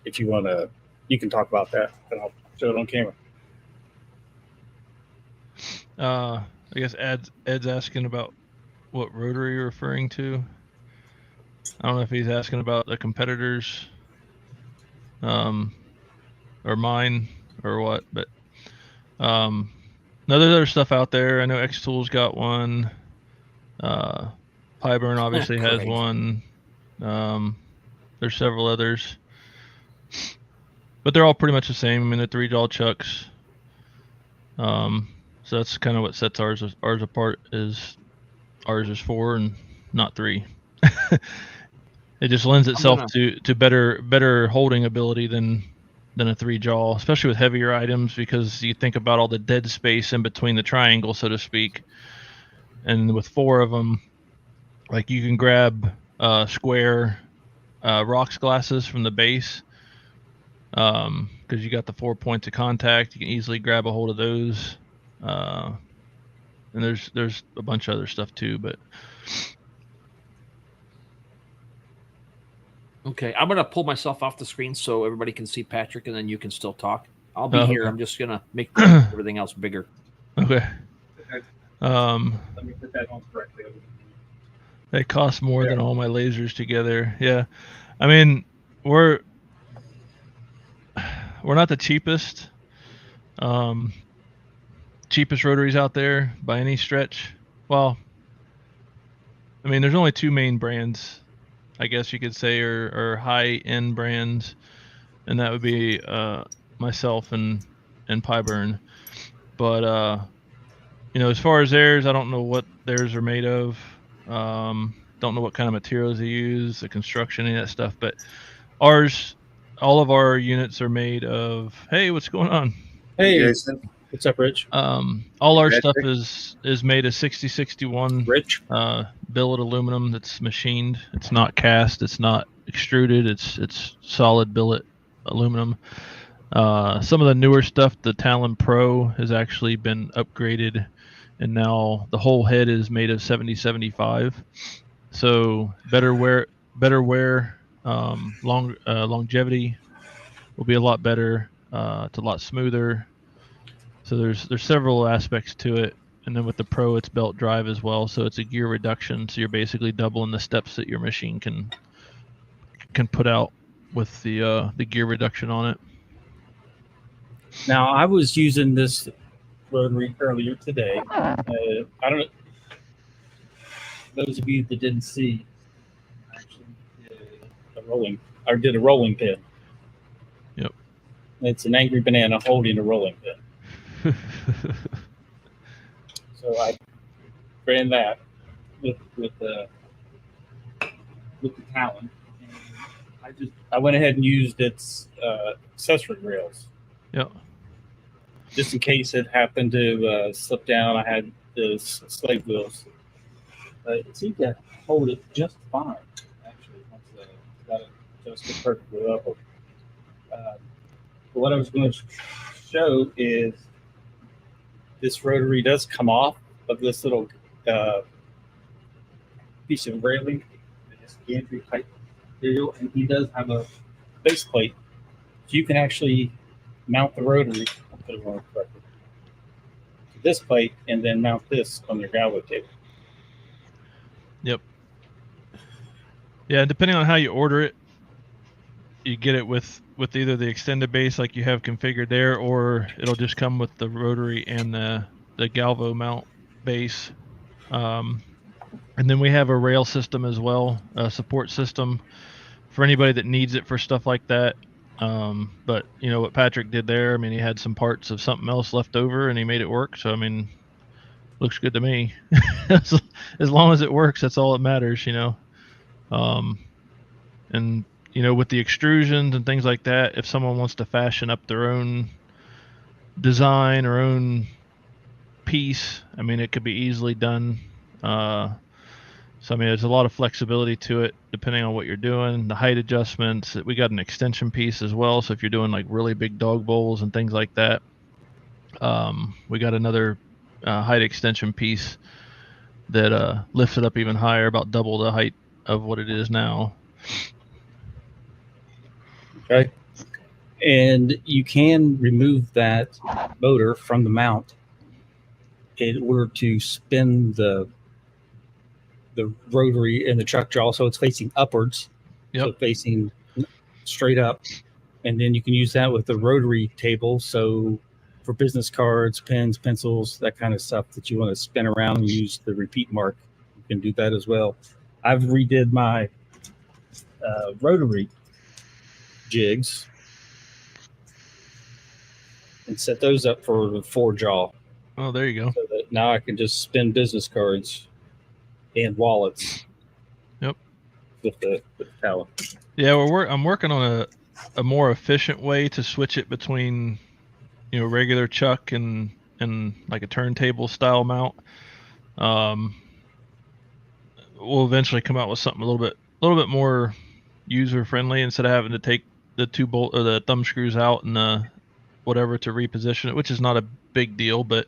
If you want to, you can talk about that, and I'll show it on camera. I guess Ed's asking about what rotary you're referring to. I don't know if he's asking about the competitors, or mine, or what. But no, there's other stuff out there. I know X Tools got one. Pyburn obviously has one. There's several others, but they're all pretty much the same. I mean, they're 3-jaw chucks. So that's kind of what sets ours apart. Is ours is 4 and not 3. It just lends itself to better holding ability than a 3-jaw, especially with heavier items, because you think about all the dead space in between the triangle, so to speak. And with 4 of them, like you can grab square rocks glasses from the base, because you got the 4 points of contact. You can easily grab a hold of those. And there's a bunch of other stuff too, but Okay, I'm gonna pull myself off the screen so everybody can see Patrick, and then you can still talk. I'll be Oh, here. okay. I'm just gonna make everything else bigger. Okay. Okay. Um, Let me put that on correctly. they cost more There. than all my lasers together. Yeah. I mean, we're not the cheapest rotaries out there by any stretch. Well, I mean, there's only two main brands, I guess you could say, or high end brands, and that would be myself and Pyburn. But as far as theirs, I don't know what theirs are made of. Don't know what kind of materials they use, the construction, any of that stuff. But ours, all of our units are made of. Hey, what's going on? Hey, Jason. what's up, Rich? All our Patrick? stuff is made of 6061 Rich? billet aluminum that's machined. It's not cast. It's not extruded. It's solid billet aluminum. Some of the newer stuff, the Talon Pro, has actually been upgraded, and now the whole head is made of 7075. So better wear, longevity will be a lot better. It's a lot smoother. So there's several aspects to it. And then with the Pro, it's belt drive as well. So it's a gear reduction. So you're basically doubling the steps that your machine can put out with the gear reduction on it. Now, I was using this rotary earlier today. I don't know. Those of you that didn't see, I actually did a rolling pin. Yep. It's an angry banana holding a rolling pin. So I ran that with the Talon. And I went ahead and used its accessory rails. Yep. Just in case it happened to slip down. I had the slave wheels. It seemed to hold it just fine, actually. Once got it adjusted perfectly level. But what I was going to show is this rotary does come off of this little piece of railing, this gantry type material, and he does have a base plate, so you can actually mount the rotary. I'll put it on correctly. To this plate, and then mount this on your galvo table. Yep. Yeah, depending on how you order it, you get it with either the extended base like you have configured there, or it'll just come with the rotary and the galvo mount base. And then we have a rail system as well, a support system for anybody that needs it for stuff like that. But what Patrick did there, I mean, he had some parts of something else left over and he made it work. So I mean, looks good to me. As long as it works, that's all that matters, and with the extrusions and things like that, if someone wants to fashion up their own design or own piece, I mean, it could be easily done. So I mean, there's a lot of flexibility to it depending on what you're doing. The height adjustments. We got an extension piece as well. So if you're doing like really big dog bowls and things like that, we got another height extension piece that lifts it up even higher, about double the height of what it is now. Okay. And you can remove that motor from the mount in order to spin the rotary in the chuck jaw, so it's facing upwards. Yep. So facing straight up. And then you can use that with the rotary table. So for business cards, pens, pencils, that kind of stuff that you want to spin around and use the repeat mark, you can do that as well. I've redid my rotary jigs and set those up for the 4-jaw. Oh, there you go. So that now I can just spin business cards and wallets. Yep. With the Talon. Yeah, I'm working on a more efficient way to switch it between, regular chuck and like a turntable style mount. We'll eventually come out with something a little bit more user friendly, instead of having to take the two bolt or the thumb screws out and whatever to reposition it, which is not a big deal, but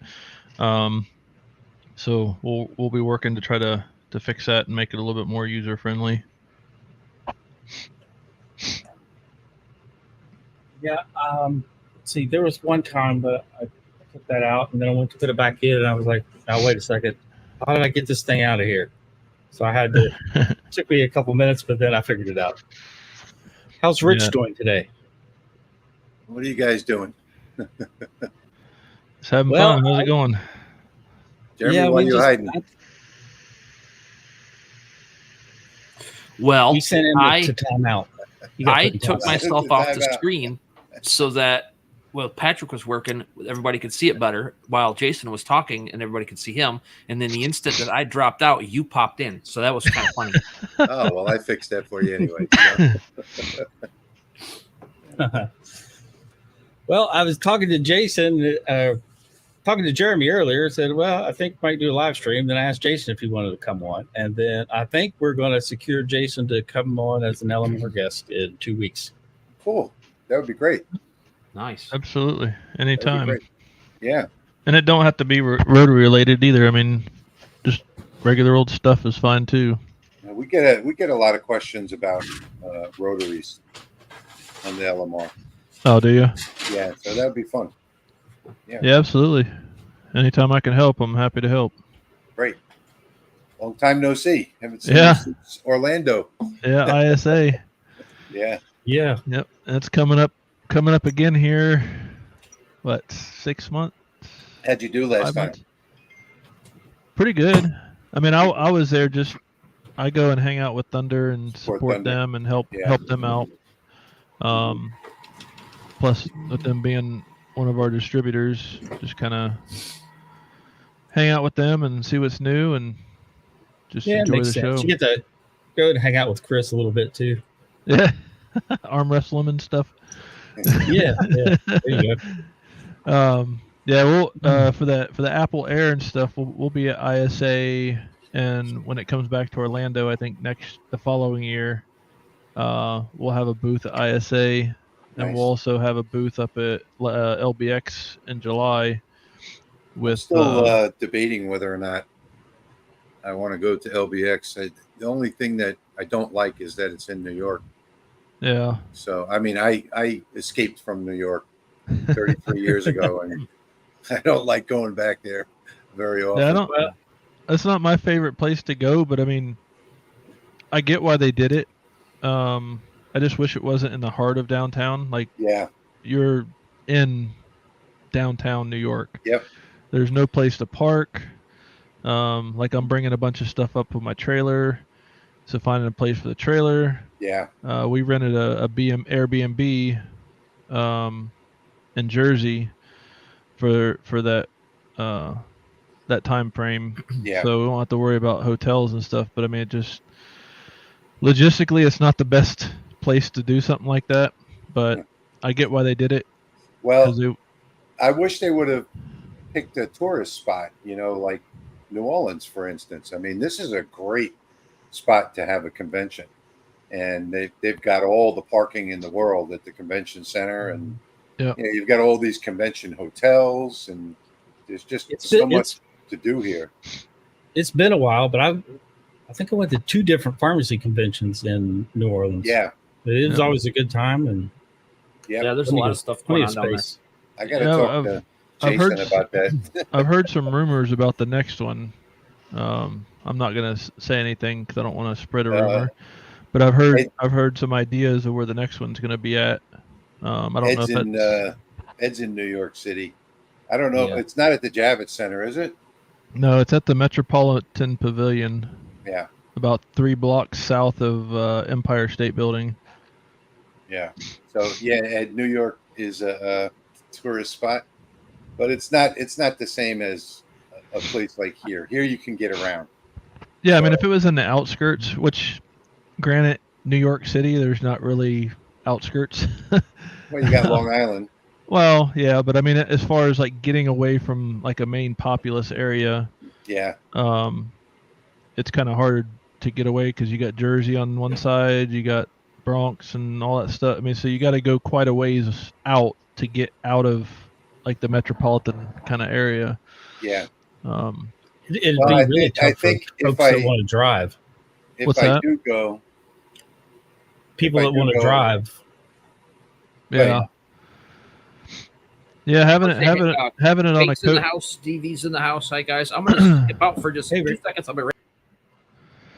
so we'll be working to try to fix that and make it a little bit more user friendly. Yeah. Let's see, there was one time that I took that out and then I went to put it back in and I was like, now wait a second. How did I get this thing out of here? So I had to, it took me a couple minutes, but then I figured it out. How's Rich Yeah. doing today? What are you guys doing? Just having Well, fun. How's it going? Jeremy, why are you hiding? Well, We sent him I to timeout. He got I put in took timeout. myself off the Timeout. screen so that while Patrick was working, everybody could see it better while Jason was talking and everybody could see him. And then the instant that I dropped out, you popped in. So that was kind of funny. Oh, well, I fixed that for you anyway. So. Well, I was talking to Jason, talking to Jeremy earlier. Said, well, I think we might do a live stream. Then I asked Jason if he wanted to come on. And then I think we're going to secure Jason to come on as an LMR guest in 2 weeks. Cool. That would be great. Nice. Absolutely. That'd be Anytime. great. Yeah. And it don't have to be rotary related either. I mean, just regular old stuff is fine too. We get a lot of questions about rotaries on the LMR. Oh, do you? Yeah, so that would be fun. Yeah, absolutely. Anytime I can help, I'm happy to help. Great. Long time no see. Haven't seen Yeah. you since Orlando. Yeah, ISA. Yeah. Yeah. Yep. And it's coming up again here. What, 6 months? How'd you do last 5 time? months? Pretty good. I mean, I was there just. I go and hang out with Thunder and support Thunder. them and help them out. Plus, with them being one of our distributors, just kind of hang out with them and see what's new and just Yeah, it enjoy makes the sense. show. You get to go and hang out with Chris a little bit too. Yeah, arm wrestling and stuff. Yeah. There you go. Yeah, we'll for the Apple Air and stuff, we'll be at ISA, and when it comes back to Orlando, I think the following year, we'll have a booth at ISA, and Nice. we'll also have a booth up at LBX in July. With Still debating whether or not I want to go to LBX. The only thing that I don't like is that it's in New York. yeah, So I mean, I escaped from New York 33 years ago, and I don't like going back there very often. yeah, I don't. That's not my favorite place to go, but I mean, I get why they did it. I just wish it wasn't in the heart of downtown. Like, Yeah. you're in downtown New York. Yep. There's no place to park. Like, I'm bringing a bunch of stuff up with my trailer, so finding a place for the trailer. Yeah. We rented a Airbnb in Jersey for that that time frame. Yeah. So we won't have to worry about hotels and stuff. But I mean, it just logistically, it's not the best place to do something like that. But I get why they did it. Well, I wish they would have picked a tourist spot, like New Orleans, for instance. I mean, this is a great spot to have a convention. And they've got all the parking in the world at the convention center. And you've got all these convention hotels. And there's just so much to do here. It's been a while, but I think I went to 2 different pharmacy conventions in New Orleans. Yeah. It was always a good time. And yeah, there's a lot of stuff going on down there. I got to talk to Jason about that. I've heard some rumors about the next one. I'm not going to say anything because I don't want to spread a rumor. But I've heard some ideas of where the next one's going to be at. I don't know if Ed's in New York City. I don't know. It's not at the Javits Center, is it? No, it's at the Metropolitan Pavilion. Yeah. About 3 blocks south of Empire State Building. Yeah. So New York is a tourist spot, but it's not the same as a place like here. Here you can get around. Yeah, I mean, if it was in the outskirts, which, granted, New York City, there's not really outskirts. Well, you got Long Island. Well, yeah, but I mean, as far as like getting away from like a main populous area, it's kind of hard to get away because you got Jersey on one side, you got Bronx and all that stuff. I mean, so you got to go quite a ways out to get out of like the metropolitan kind of area. Yeah. It'd be really tough for folks that want to drive. If I do go, people I that do want to go- drive. Yeah. Right. Yeah, having Hey, it on a Kate's in the coat. house. DV's in the house. Hi guys. I'm gonna skip out for just Hey, 2 Rick. seconds. I'll be right.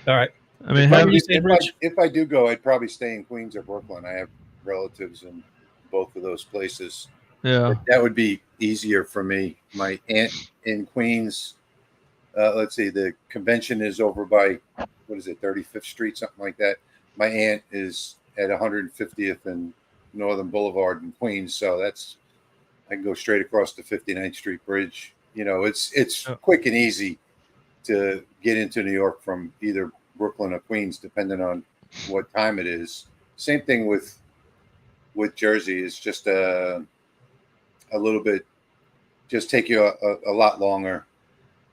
All right. I mean, What having, were you saying, Rich? If I do go, I'd probably stay in Queens or Brooklyn. I have relatives in both of those places. yeah. That would be easier for me. My aunt in Queens. Let's see, the convention is over by, what is it, 35th Street, something like that. My aunt is at 150th and Northern Boulevard in Queens, so I can go straight across the 59th Street Bridge. You know, it's Oh. quick and easy to get into New York from either Brooklyn or Queens, depending on what time it is. Same thing with Jersey. It's just a little bit, just take you a lot longer.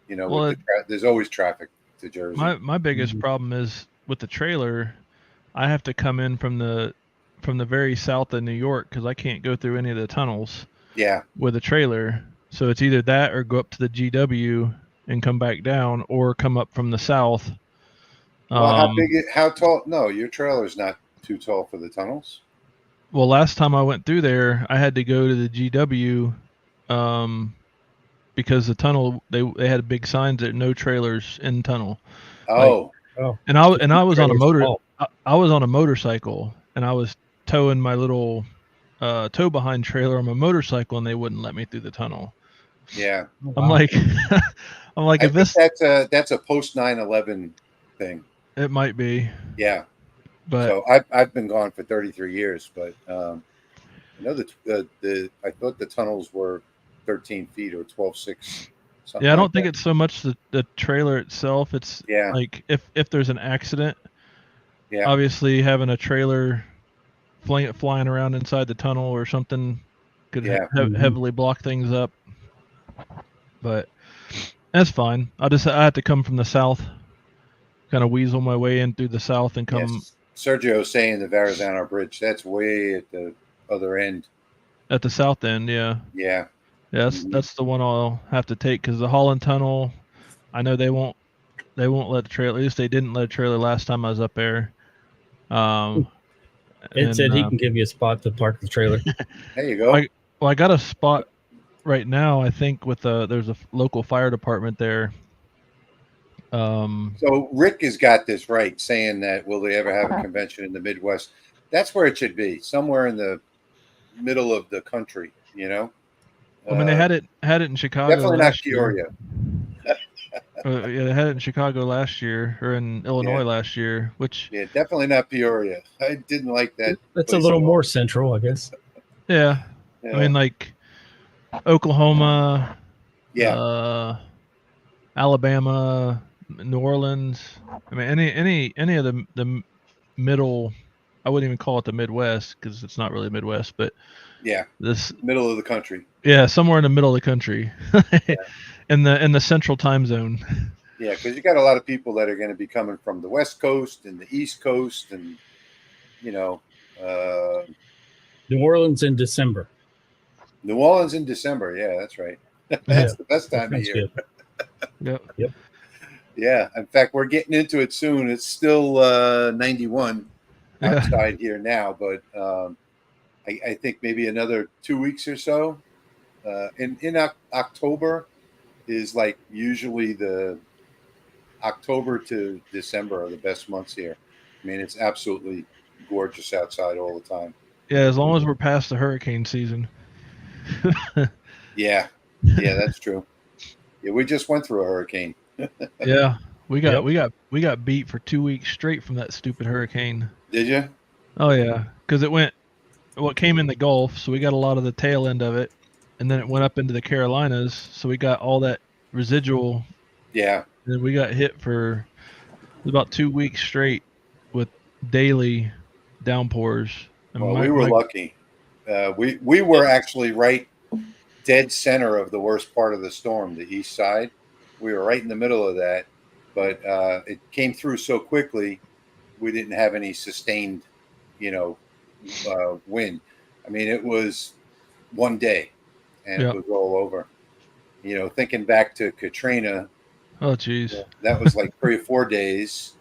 You know, Well, there's always traffic to Jersey. my biggest problem is with the trailer. I have to come in from the very south of New York because I can't go through any of the tunnels Yeah. with a trailer. So it's either that or go up to the GW and come back down, or come up from the south. Well, how tall? No, your trailer's not too tall for the tunnels. Well, last time I went through there, I had to go to the GW because the tunnel they had big signs that no trailers in tunnel. Oh, And I was on a Trailers fault. I was on a motorcycle, and I was towing my little tow behind trailer on my motorcycle, and they wouldn't let me through the tunnel. yeah. Oh, I'm wow. like, I'm like, I if think this, that's a post 9/11 thing. it might be, Yeah. but So I've been gone for 33 years, but I know the I thought the tunnels were 13 feet or 12.6. yeah, I don't think it's so much the trailer itself. It's Yeah. like if there's an accident, Yeah. obviously having a trailer flying around inside the tunnel or something could Yeah. heavily block things up. But that's fine. I had to come from the south, kind of weasel my way in through the south and come Yes. Sergio saying the Verrazano Bridge. That's way at the other end. at the south end. Yeah, Yeah. yeah, Mhm. that's the one I'll have to take because the Holland Tunnel, I know they won't let the trailer. At least they didn't let a trailer last time I was up there. Ed said he can give you a spot to park the trailer. There you go. I got a spot right now. I think with there's a local fire department there. So Rick has got this right, saying that will they ever have a convention in the Midwest? That's where it should be, somewhere in the middle of the country. You know. I mean, they had it in Chicago Definitely not last year. Peoria. Yeah, they had it in Chicago last year, or in Illinois Yeah. last year, which Yeah, definitely not Peoria. I didn't like that. That's a place little at all. more central, I guess. yeah, Yeah. I mean, like Oklahoma, yeah, Alabama, New Orleans. I mean, any of the middle. I wouldn't even call it the Midwest because it's not really Midwest, but yeah, this, middle of the country. yeah, somewhere in the middle of the country, in the central time zone. Yeah, because you got a lot of people that are going to be coming from the West Coast and the East Coast, and you know, New Orleans in December. New Orleans in December. Yeah, that's right. That's the best time of Sounds year. good. Yep. Yeah. In fact, we're getting into it soon. It's still 91 Yeah. outside here now, but I think maybe another 2 weeks or so. In October is like usually the October to December are the best months here. I mean, it's absolutely gorgeous outside all the time. Yeah, as long as we're past the hurricane season. Yeah, that's true. Yeah, we just went through a hurricane. Yeah, we got Yep. we got beat for 2 weeks straight from that stupid hurricane. Did you? Oh yeah, because it came in the Gulf, so we got a lot of the tail end of it, and then it went up into the Carolinas, so we got all that residual. Yeah. And then we got hit for about 2 weeks straight with daily downpours. And Well, we were lucky. We were actually right dead center of the worst part of the storm, the east side. We were right in the middle of that, but it came through so quickly. We didn't have any sustained, wind. I mean, it was one day, and Yeah. it was all over. Thinking back to Katrina, Oh jeez. that was like 3 or 4 days,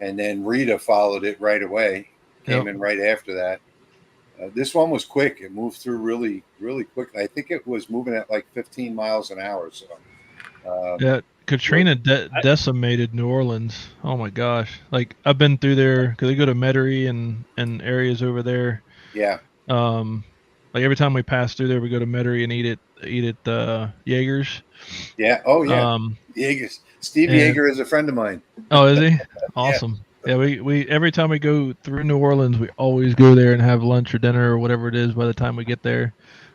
and then Rita followed it right away. came in right after that. This one was quick. It moved through really, really quickly. I think it was moving at like 15 miles an hour. So, Yeah, Katrina decimated New Orleans. Oh my gosh! Like I've been through there because they go to Metairie and areas over there. yeah, Like every time we pass through there, we go to Metairie and eat at Jaeger's. yeah. Oh, yeah. Jaeger's. Steve Jaeger is a friend of mine. Oh, is he? Awesome. Yeah, we every time we go through New Orleans, we always go there and have lunch or dinner or whatever it is. By the time we get there,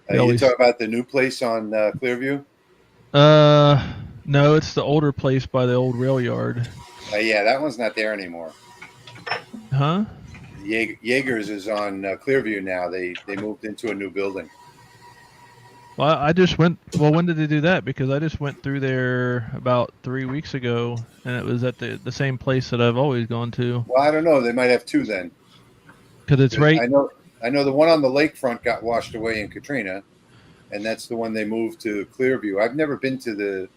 You talk about the new place on Clearview? No, it's the older place by the old rail yard. Yeah, that one's not there anymore. Huh? Jaeger's is on Clearview now. They moved into a new building. Well, I just went. Well, when did they do that? Because I just went through there about 3 weeks ago, and it was at the same place that I've always gone to. Well, I don't know. They might have two then. Because it's right. I know the one on the lakefront got washed away in Katrina, and that's the one they moved to Clearview. I've never been to the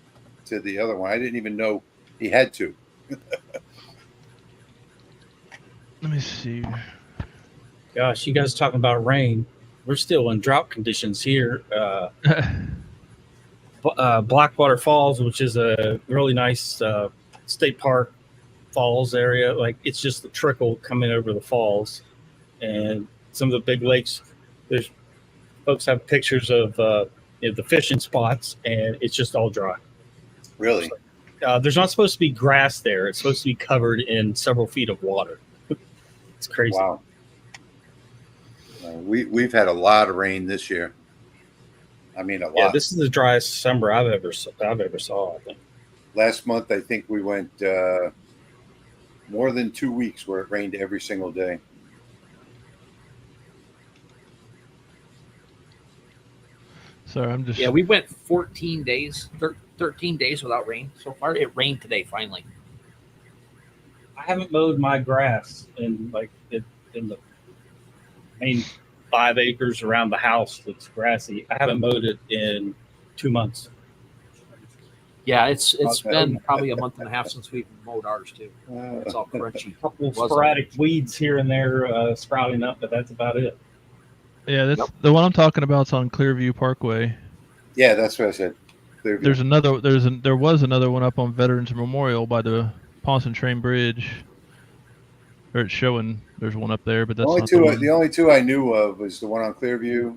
other one. I didn't even know he had two. Let me see. Gosh, you guys talking about rain? We're still in drought conditions here. Blackwater Falls, which is a really nice state park falls area. Like it's just the trickle coming over the falls, and some of the big lakes. There's folks have pictures of the fishing spots, and it's just all dry. Really? There's not supposed to be grass there. It's supposed to be covered in several feet of water. It's crazy. Wow. We've had a lot of rain this year. I mean, a lot. Yeah, this is the driest summer I've ever saw. I think. Last month, I think we went more than 2 weeks where it rained every single day. Sorry, I'm just. Yeah, we went 14 days, 13 days without rain so far. It rained today finally. I haven't mowed my grass in the main 5 acres around the house that's grassy. I haven't mowed it in 2 months. Yeah, it's been probably a month and a half since we've mowed ours too. It's all crunchy. A couple of sporadic weeds here and there sprouting up, but that's about it. Yeah, that's the one I'm talking about. Is on Clearview Parkway. Yeah, that's what I said. Clearview. There was another one up on Veterans Memorial by the Ponson Train Bridge. Or it's showing there's one up there, but that's not the one. The only two I knew of was the one on Clearview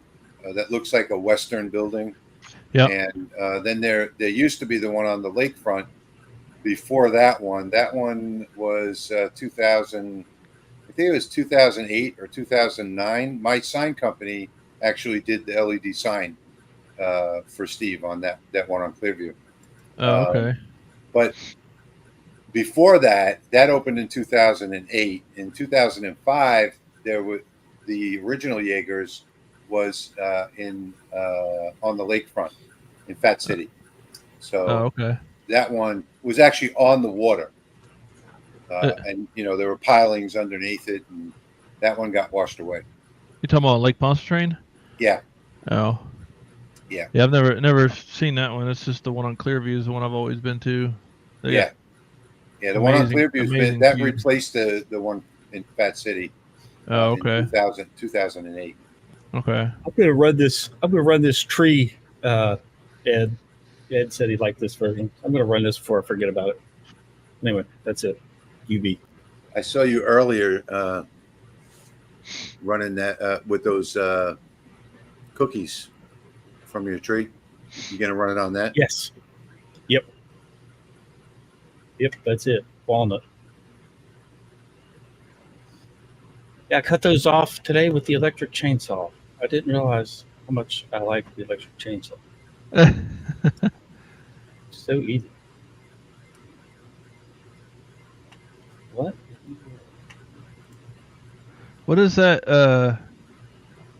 that looks like a Western building. Yeah. And then there used to be the one on the lakefront before that one. That one was 2000. I think it was 2008 or 2009. My sign company actually did the LED sign for Steve on that one on Clearview. Oh, okay. But before that opened in 2008. In 2005, there was the original Jaeger's was on the lakefront in Fat City. So okay. That one was actually on the water. And there were pilings underneath it, and that one got washed away. You talking about Lake Pontchartrain? Yeah. Oh. Yeah. Yeah, I've never seen that one. It's just the one on Clearview is the one I've always been to. Yeah. The one on Clearview that replaced the one in Fat City. Oh, okay. In 2008. Okay. I'm gonna run this tree. Ed said he'd like this version. I'm gonna run this before I forget about it. Anyway, that's it. UV. I saw you earlier running that with those cookies from your tree. You gonna run it on that? Yes. Yep, that's it. Walnut. Yeah, I cut those off today with the electric chainsaw. I didn't realize how much I like the electric chainsaw. So easy. What? What is that?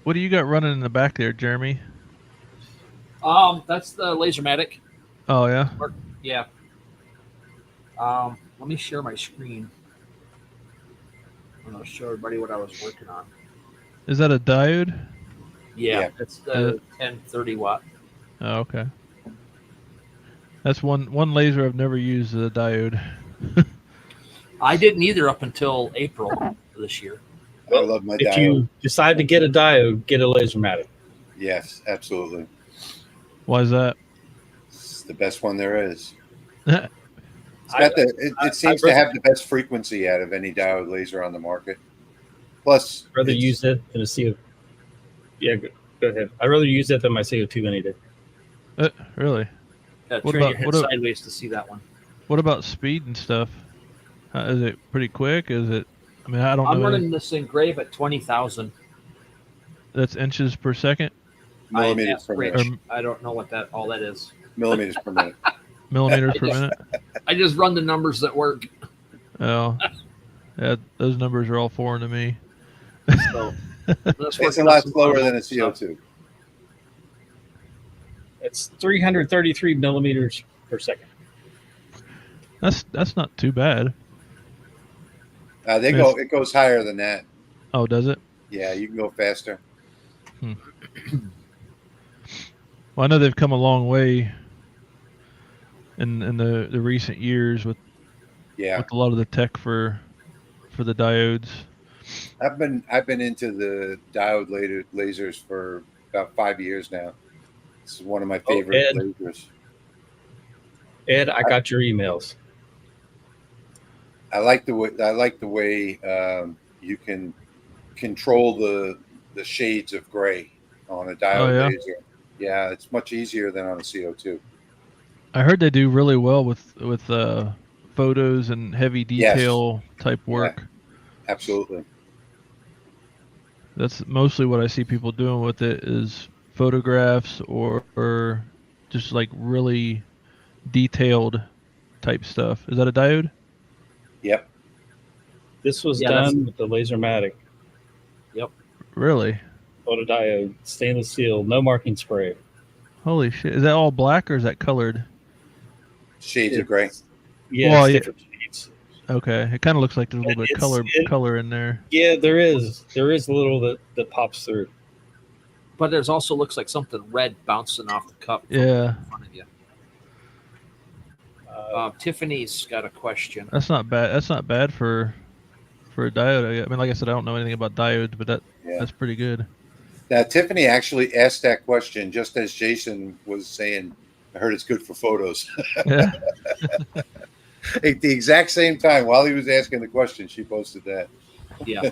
What do you got running in the back there, Jeremy? That's the Lasermatic. Oh yeah. Yeah. Let me share my screen. I'm gonna show everybody what I was working on. Is that a diode? Yeah. It's the 1030 watt. Oh, okay. That's one laser I've never used as a diode. I didn't either up until April of this year. I love my If diode. you decide to get a diode, get a Lasermatic. Yes, absolutely. Why is that? It's the best one there is. Yeah. It's got it seems I to have the best frequency out of any diode laser on the market. Plus, rather it's- use it than a CO. Yeah, go ahead. I'd rather use it than my CO2 any day. Really? What Turn about- your head what a- sideways to see that one. What about speed and stuff? Is it pretty quick? Is it? I mean, I don't I'm know. running this Engrave at 20,000. That's inches per second, millimeters per Rich. minute. I don't know what that all that is. Millimeters per minute. millimeters per minute. I just run the numbers that work. Oh, yeah. Those numbers are all foreign to me. So It's a lot slower than a CO2. It's 333 millimeters per second. That's not too bad. It goes higher than that. Oh, does it? Yeah, you can go faster. Well, I know they've come a long way in the recent years with Yeah, a lot of the tech for the diodes. I've been into the diode lasers for about 5 years now. This is one of my favorite Ed. lasers. Ed, I got your emails. I like the way you can control the shades of gray on a diode Oh, yeah? laser. Yeah, it's much easier than on a CO2. I heard they do really well with photos and heavy detail type work. Absolutely. That's mostly what I see people doing with it is photographs or just like really detailed type stuff. Is that a diode? Yep. This was Yeah, that's- done with the Lasermatic Really? photodiode, stainless steel, no marking spray. Holy shit. Is that all black or is that colored? Shades of gray. Yeah, Well, it's yeah. different shades. Okay. It kind of looks like there's a little bit It's- color in there. Yeah, there is. There is a little that pops through. But there's also looks like something red bouncing off the cup from Yeah. in front of you. Uh, Tiffany's got a question. That's not bad. That's not bad for a diode. I mean, like I said, I don't know anything about diodes, but Yeah. that's pretty good. Now, Tiffany actually asked that question just as Jason was saying, I heard it's good for photos. Yeah. At the exact same time, while he was asking the question, she posted that. Yeah.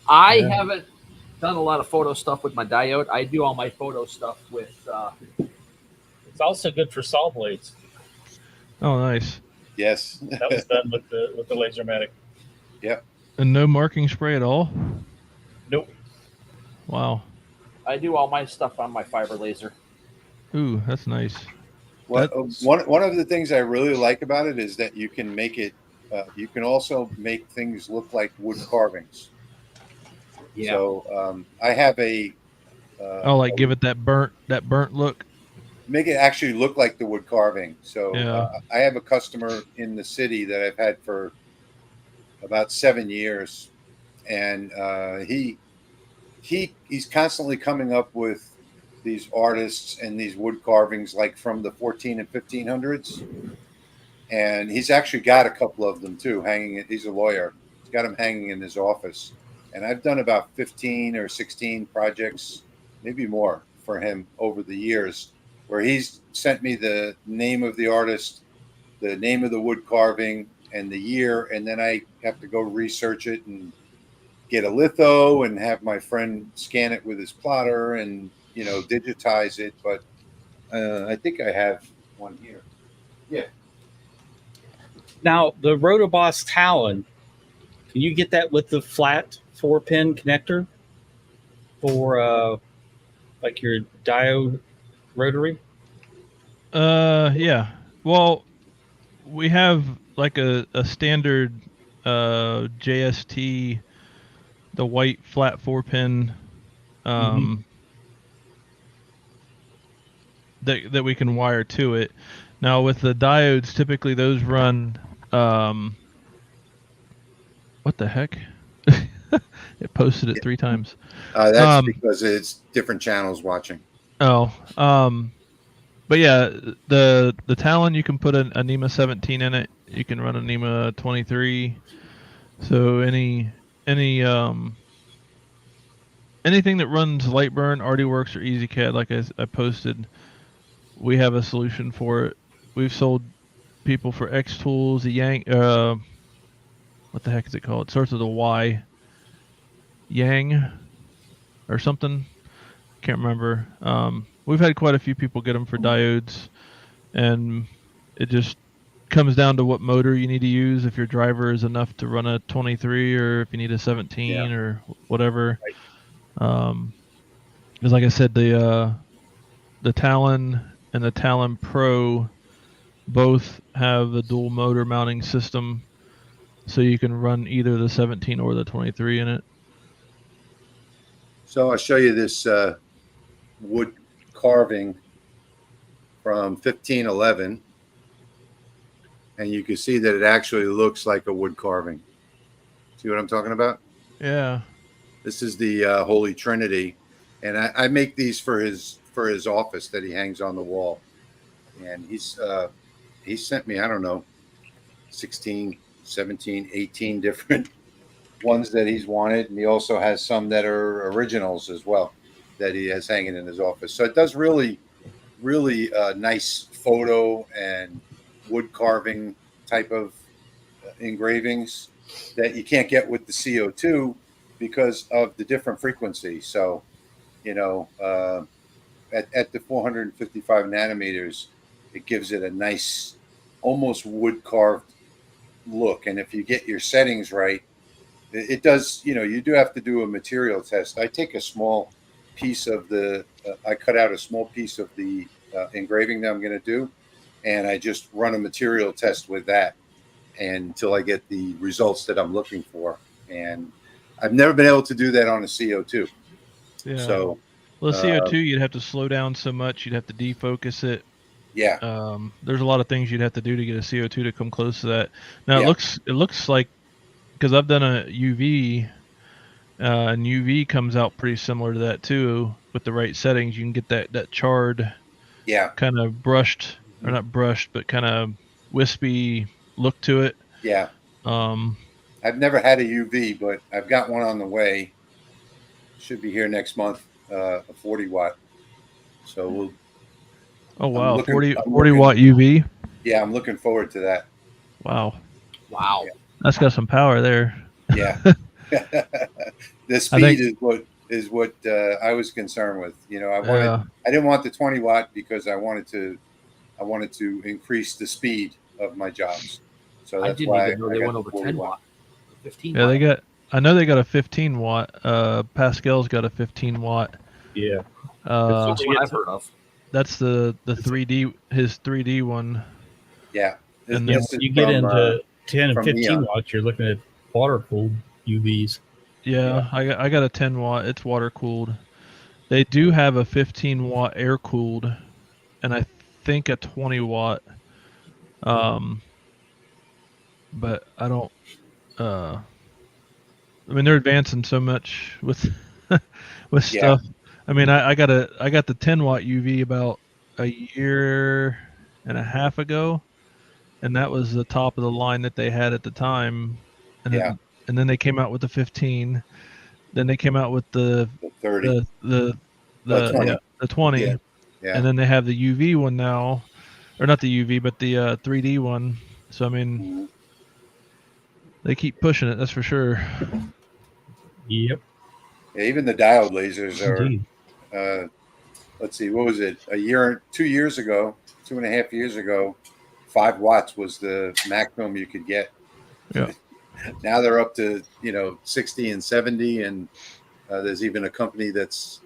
I Yeah. haven't done a lot of photo stuff with my diode. I do all my photo stuff with it's also good for saw blades. Oh, nice. Yes. That was done with the Lasermatic. And no marking spray at all? Nope. Wow. I do all my stuff on my fiber laser. Ooh, that's nice. One of the things I really like about it is that you can make it. You can also make things look like wood carvings. Yeah. So I have a. Give it that burnt look. Make it actually look like the wood carving. So Yeah. I have a customer in the city that I've had for about 7 years, and he's constantly coming up with these artists and these wood carvings like from the 14 and 1500s, and he's actually got a couple of them too hanging. He's a lawyer. He's got them hanging in his office, and I've done about 15 or 16 projects, maybe more, for him over the years, where he's sent me the name of the artist, the name of the wood carving, and the year, and then I have to go research it and get a litho and have my friend scan it with his plotter and digitize it. But I think I have one here. Yeah. Now the Rotoboss Talon, can you get that with the flat 4-pin connector for like your diode rotary? Yeah. Well, we have like a standard JST, the white flat 4-pin that we can wire to it. Now with the diodes, typically those run what the heck? It posted it 3 times. That's because it's different channels watching. Oh, but yeah, the Talon, you can put a NEMA 17 in it. You can run a NEMA 23. So any any anything that runs Lightburn, ArtyWorks, or EasyCAD, like I posted, we have a solution for it. We've sold people for X Tools, the Yang, what the heck is it called? It starts with a Y, Yang, or something. Can't remember. We've had quite a few people get them for diodes, and it just comes down to what motor you need to use. If your driver is enough to run a 23, or if you need a 17 or whatever. Because like I said, the Talon and the Talon Pro both have the dual motor mounting system, so you can run either the 17 or the 23 in it. So I'll show you this wood carving from 1511, and you can see that it actually looks like a wood carving. See what I'm talking about? Yeah. This is the Holy Trinity, and I make these for his office that he hangs on the wall. And he sent me, I don't know, 16, 17, 18 different ones that he's wanted, and he also has some that are originals as well that he has hanging in his office. So it does really nice photo and wood carving type of engravings that you can't get with the CO2 because of the different frequency. So, you know, at the 455 nanometers, it gives it a nice, almost wood carved look. And if you get your settings right, it does, you know, you do have to do a material test. I take a small piece of I cut out a small piece of the engraving that I'm going to do, and I just run a material test with that until I get the results that I'm looking for. And I've never been able to do that on a CO2. Yeah. So, well, the CO2, you'd have to slow down so much. You'd have to defocus it. yeah. There's a lot of things you'd have to do to get a CO2 to come close to that. Now Yeah. it looks like, because I've done a UV, and UV comes out pretty similar to that too. With the right settings, you can get that charred, kind of brushed, or not brushed, but kind of wispy look to it. Yeah. I've never had a UV, but I've got one on the way. Should be here next month, a 40 watt. So we'll. Oh wow, 40 watt UV. Yeah, I'm looking forward to that. Wow. Wow. Yeah. That's got some power there. Yeah. The speed is what I was concerned with. You know, I didn't want the 20 watt because I wanted to increase the speed of my jobs. So that's why I didn't even know they went over 10 watt. 15 yeah, watt. I know they got a 15 watt. Pascal's got a 15 watt. Yeah. That's what I've heard of. That's the 3D, his 3D one. Yeah. And then you get into 10 and 15 watts, you're looking at water cooled UVs. Yeah, I got a 10 watt. It's water cooled. They do have a 15 watt air cooled, and I think a 20 watt. But I don't. I mean, they're advancing so much with stuff. I mean, I got the 10 watt UV about a year and a half ago, and that was the top of the line that they had at the time. And then they came out with the 15. Then they came out with the 30, the 20. Yeah. And then they have the UV one now, or not the UV, but the 3D one. So I mean, they keep pushing it. That's for sure. Yep. Yeah, even the diode lasers are. Let's see, what was it? 2 years ago, 2.5 years ago, 5 watts was the maximum you could get. Yeah. Now they're up to 60 and 70, and there's even a company that's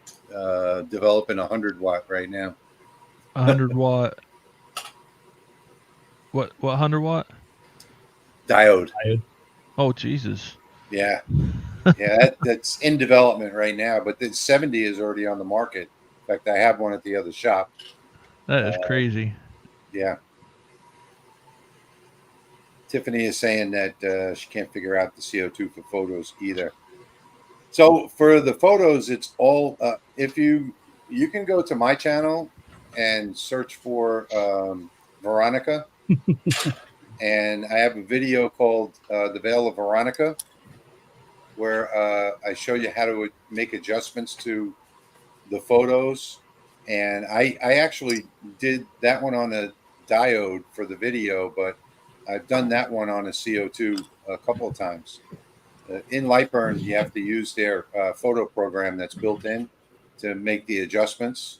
developing 100 watt right now. 100 watt. What 100 watt? Diode. Oh Jesus. Yeah. Yeah, that's in development right now, but the 70 is already on the market. In fact, I have one at the other shop. That is crazy. Yeah. Tiffany is saying that she can't figure out the CO2 for photos either. So for the photos, it's all if you can go to my channel and search for Veronica, and I have a video called "The Veil of Veronica," where I show you how to make adjustments to the photos. And I actually did that one on a diode for the video, but I've done that one on a CO2 a couple of times. In Lightburn, you have to use their photo program that's built in to make the adjustments.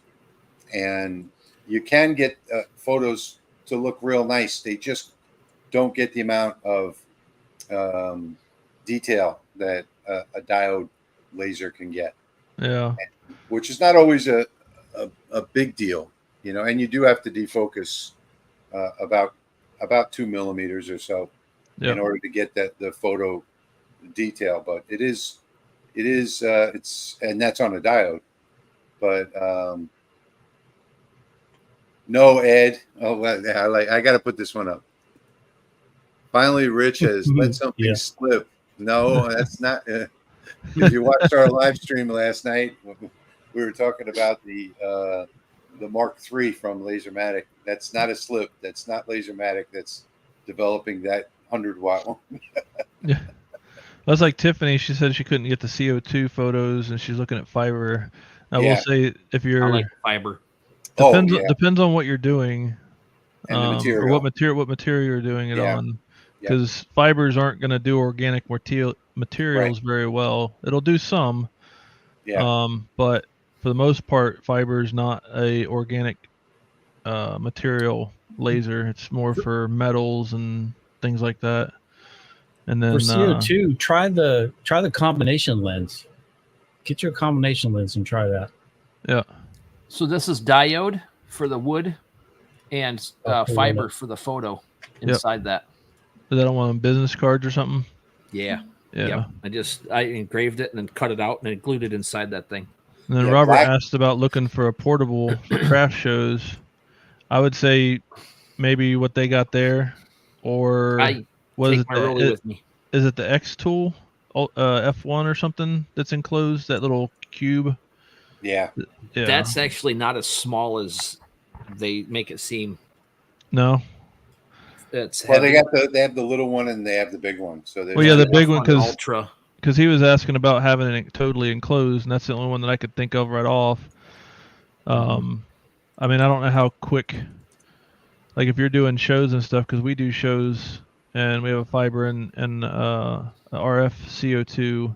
And you can get photos to look real nice. They just don't get the amount of detail that a diode laser can get. Yeah. Which is not always a big deal, you know. And you do have to defocus about 2 millimeters or so in order to get the photo detail. But it's and that's on a diode. But no, Ed. Oh, well, I got to put this one up. Finally, Rich has let something slip. No, that's not. If you watched our live stream last night, we were talking about the Mark III from Lasermatic. That's not a slip. That's not Lasermatic. That's developing that 100-watt one. Yeah. That's like Tiffany. She said she couldn't get the CO2 photos, and she's looking at fiber. I will say, if you're I like fiber, depends on what you're doing, and the material, or what material you're doing it on. Because fibers aren't going to do organic materials very well. It'll do some, but for the most part, fiber is not a organic material laser. It's more for metals and things like that. And then for CO2, try the combination lens. Get your combination lens and try that. Yeah. So this is diode for the wood and fiber for the photo inside that. Is that on business cards or something? Yeah. Yep. I engraved it and then cut it out and then glued it inside that thing. And then Robert asked about looking for a portable for craft shows. I would say maybe what they got there, or what is it? With me. Is it the X tool, F1 or something that's enclosed, that little cube? Yeah. That's actually not as small as they make it seem. No. They have the little one and they have the big one. So the big one Ultra. Because he was asking about having it totally enclosed, and that's the only one that I could think of right off. I mean, I don't know how quick, like if you're doing shows and stuff, because we do shows and we have a fiber and RF CO2,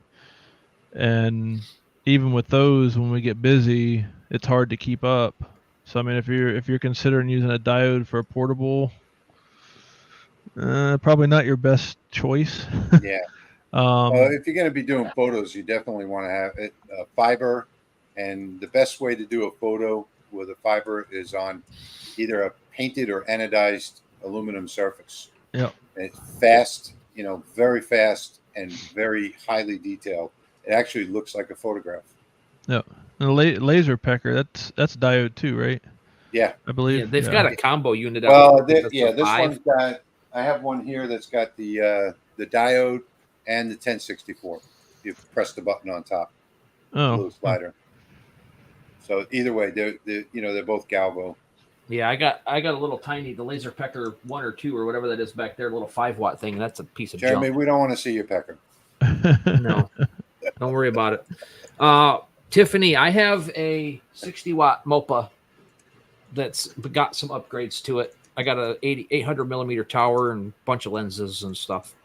and even with those, when we get busy, it's hard to keep up. So I mean, if you're considering using a diode for a portable, probably not your best choice. Yeah. If you're going to be doing photos, you definitely want to have it fiber, and the best way to do a photo with a fiber is on either a painted or anodized aluminum surface. Yeah. It's fast, very fast and very highly detailed. It actually looks like a photograph. Yeah. And the laser pecker, that's diode too, right? Yeah. I believe. Yeah, they've got a combo unit. Well, this one's got. I have one here that's got the diode and the 1064. You press the button on top. Oh. Little slider. So either way, they're both Galvo. Yeah, I got a little tiny, the laser pecker 1 or 2 or whatever that is back there, a little 5-watt thing. That's a piece of Jeremy, junk. we don't want to see your pecker. No, don't worry about it. Tiffany, I have a 60-watt MOPA that's got some upgrades to it. I got a 800 millimeter tower and a bunch of lenses and stuff.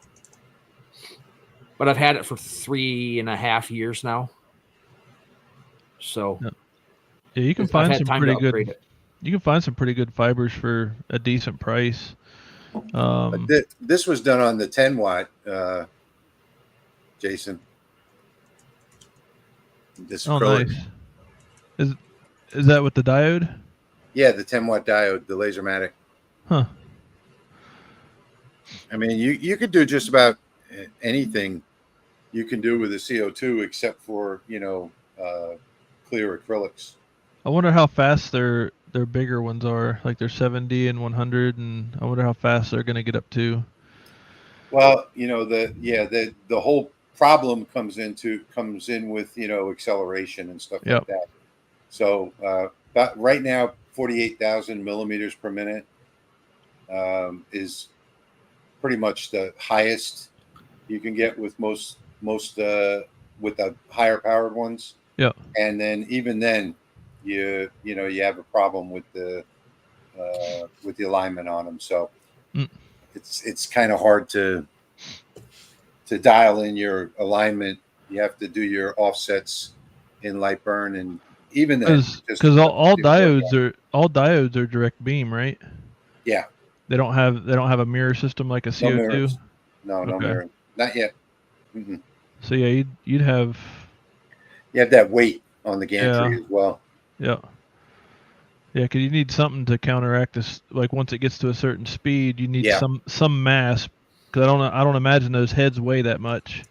But I've had it for 3.5 years now. So yeah, you can find some pretty good. You can find some pretty good fibers for a decent price. This was done on the 10-watt, Jason. This acrylic. Nice. Is that with the diode? Yeah, the 10-watt diode, the Lasermatic. Huh. I mean, you could do just about anything you can do with a CO2 except for, clear acrylics. I wonder how fast their bigger ones are, like their 70 and 100, and I wonder how fast they're going to get up to. Well, the whole problem comes in with, acceleration and stuff like that. So, but right now, 48,000 millimeters per minute is pretty much the highest you can get with most most with the higher powered ones. Yeah. And then even then, you have a problem with the alignment on them. So it's kind of hard to dial in your alignment. You have to do your offsets in light burn, and even then, because all diodes are direct beam, right? Yeah. They don't have a mirror system like a CO2. No mirrors. No Okay. mirror. Not yet. So yeah, you'd have. You have that weight on the gantry as well. Yeah. Yeah, because you need something to counteract this. Like once it gets to a certain speed, you need some mass. Because I don't imagine those heads weigh that much.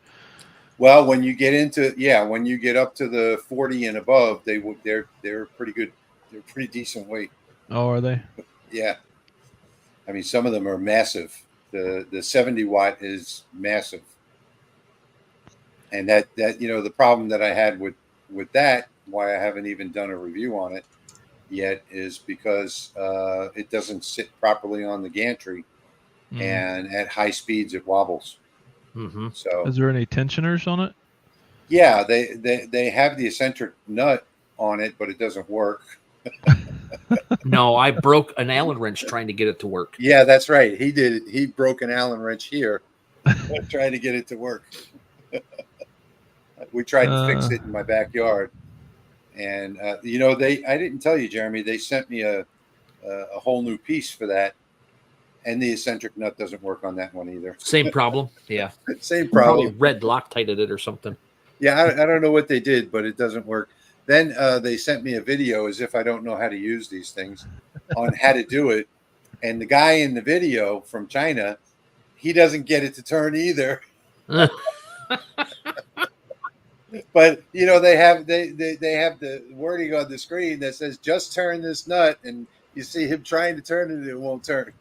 Well, when you get up to the 40 and above, they're pretty good. They're pretty decent weight. Oh, are they? Yeah. I mean, some of them are massive. The 70 watt is massive. And that the problem that I had with that, why I haven't even done a review on it yet, is because it doesn't sit properly on the gantry, and at high speeds it wobbles. So, is there any tensioners on it? Yeah, they have the eccentric nut on it, but it doesn't work. No, I broke an Allen wrench trying to get it to work. Yeah, that's right. He did. He broke an Allen wrench here trying to get it to work. We tried to fix it in my backyard, and I didn't tell you, Jeremy, they sent me a whole new piece for that, and the eccentric nut doesn't work on that one either. Same problem. Yeah. Same problem. Probably red Loctited it or something. Yeah, I don't know what they did, but it doesn't work. Then they sent me a video, as if I don't know how to use these things, on how to do it. And the guy in the video from China, he doesn't get it to turn either. But they have the wording on the screen that says just turn this nut, and you see him trying to turn it and it won't turn.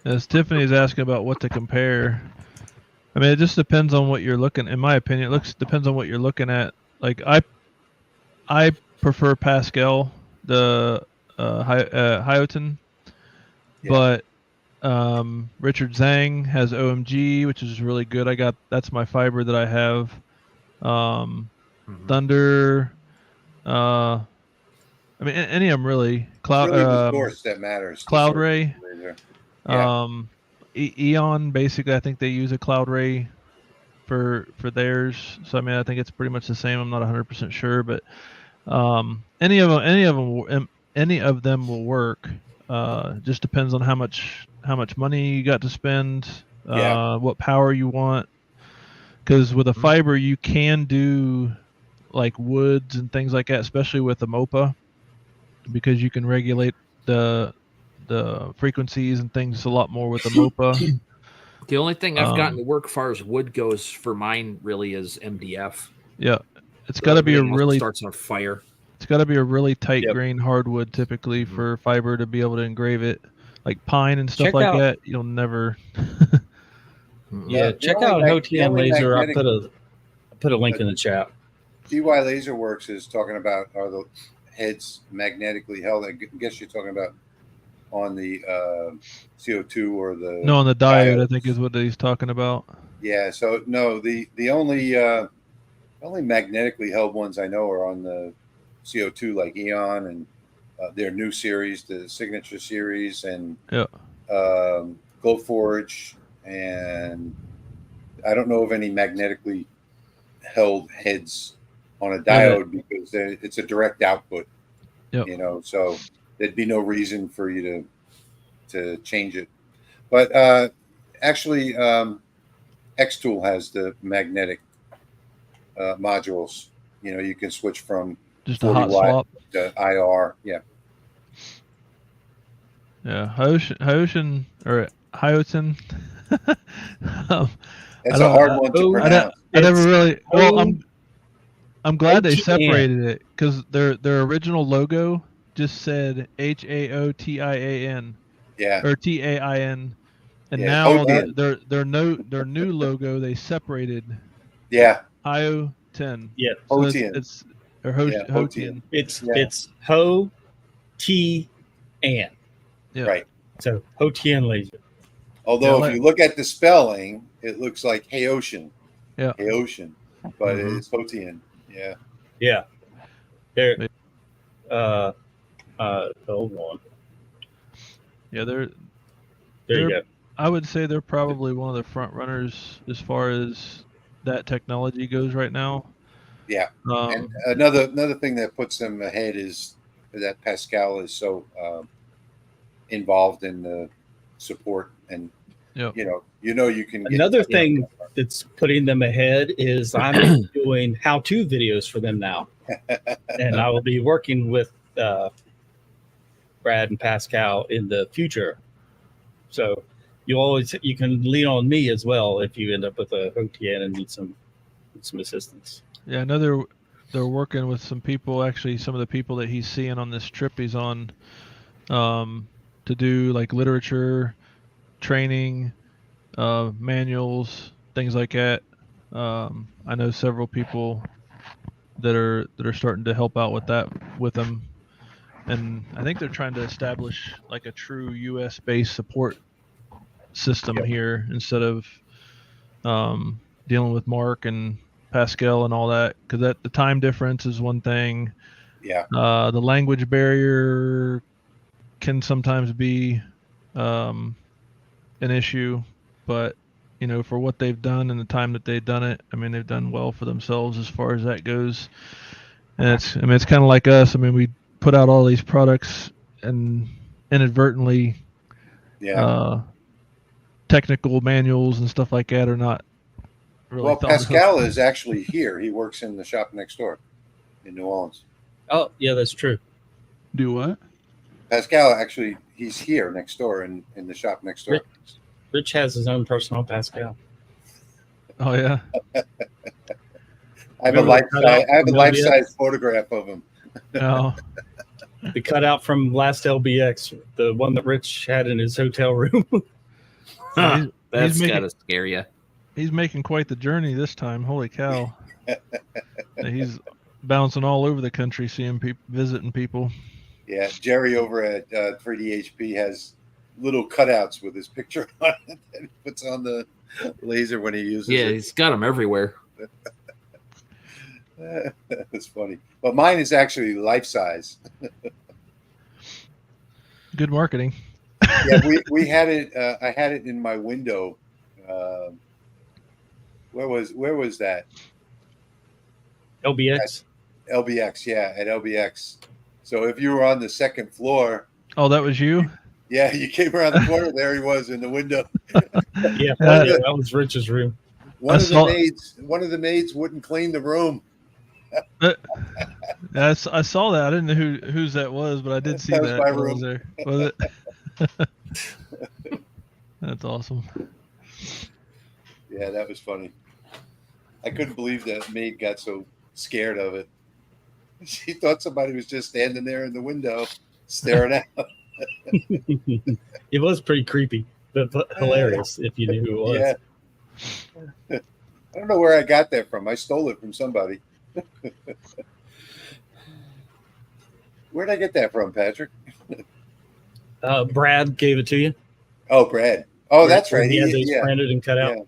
As Tiffany's asking about what to compare, I mean, it just depends on what you're looking. In my opinion, depends on what you're looking at. Like I prefer Pascal, the Hyoton, but Richard Zhang has OMG, which is really good. That's my fiber that I have. Thunder. I mean, any of them really. Cloud. Really the source that matters. Cloud Ray. Yeah. Eon, basically, I think they use a Cloud Ray for theirs. So I mean, I think it's pretty much the same. I'm not 100% sure, but any of them will work. Just depends on how much money you got to spend, what power you want. Because with a fiber, you can do like woods and things like that, especially with a MOPA, because you can regulate the frequencies and things a lot more with the MOPA. The only thing I've gotten to work as far as wood goes for mine really is MDF. Yeah, it's got to be starts on fire. It's got to be a really tight grain hardwood typically for fiber to be able to engrave it. Like pine and stuff that, you'll never. Yeah, check out Hotian Laser. I put a link in the chat. DY Laser Works is talking about, are the heads magnetically held? I guess you're talking about on the CO2 or the on the diode, I think is what he's talking about. Yeah, so no, the only magnetically held ones I know are on the CO2, like Eon and their new series, the Signature series, and Glowforge, and I don't know of any magnetically held heads on a diode because it's a direct output. So there'd be no reason for you to change it. But actually, X-Tool has the magnetic modules. You can switch from just a hot swap to IR. Yeah. Hyoton. It's a hard one to pronounce. I never really. Well, I'm glad they separated it because their original logo just said HAOTIAN. Yeah. Or TAIN, and now their new logo they separated. Yeah. Hyoton. Yeah. So Hotian. Hotian. It's Ho T An. Yeah. Right. So Hotian Laser. Although if you look at the spelling, it looks like Hey Ocean. Yeah. Hey Ocean, but Mhm. it's Hotian. Yeah. Yeah. There. Hold on. Yeah, There you they're go. I would say they're probably one of the front runners as far as that technology goes right now. Yeah. And Um, another thing that puts them ahead is that Pascal is so involved in the support, and Yep. you can get Another thing that's putting them ahead is I'm doing how-to videos for them now, and I will be working with Brad and Pascal in the future. So you can lean on me as well if you end up with a OTN and need some assistance. Yeah, I know they're working with some people. Actually, some of the people that he's seeing on this trip he's on, to do like literature, training, manuals, things like that. I know several people that are starting to help out with that with them, and I think they're trying to establish like a true U.S. based support system Yep. here instead of dealing with Mark and Pascal and all that, because that the time difference is one thing. Yeah. The language barrier can sometimes be an issue, but for what they've done and the time that they've done it, I mean, they've done well for themselves as far as that goes. And it's kind of like us. I mean, we put out all these products and inadvertently, Yeah. technical manuals and stuff like that are not really Well, thought of. Pascal is actually here. He works in the shop next door in New Orleans. Oh, yeah, that's true. Do what? Pascal actually, he's here next door in the shop next door. Rich has his own personal Pascal. Oh yeah. I have a Remember life-size photograph of him. No. The cutout from last LBX, the one that Rich had in his hotel room. He's That's making- gotta scare you. He's making quite the journey this time. Holy cow. He's bouncing all over the country, seeing people, visiting people. Yeah, Jerry over at 3DHP has little cutouts with his picture on it that he puts on the laser when he uses Yeah, it. he's got them everywhere. That's funny. But mine is actually life-size. Good marketing. Yeah, we had it. I had it in my window. Where was that? LBX. LBX, yeah, at LBX. So if you were on the second floor, Oh, that was you? yeah, you came around the corner. There he was in the window. Yeah, that was Rich's room. One of the maids wouldn't clean the room. I saw that. I didn't know whose that was, but I did see That was that. my when I room. was there. Was it? That's awesome. Yeah, that was funny. I couldn't believe that maid got so scared of it. She thought somebody was just standing there in the window staring out. It was pretty creepy, but hilarious if you knew who it was. Yeah. I don't know where I got that from. I stole it from somebody. Where'd I get that from, Patrick? Brad gave it to you. Oh, Brad. Oh, that's right. He had those printed and cut out. Yeah.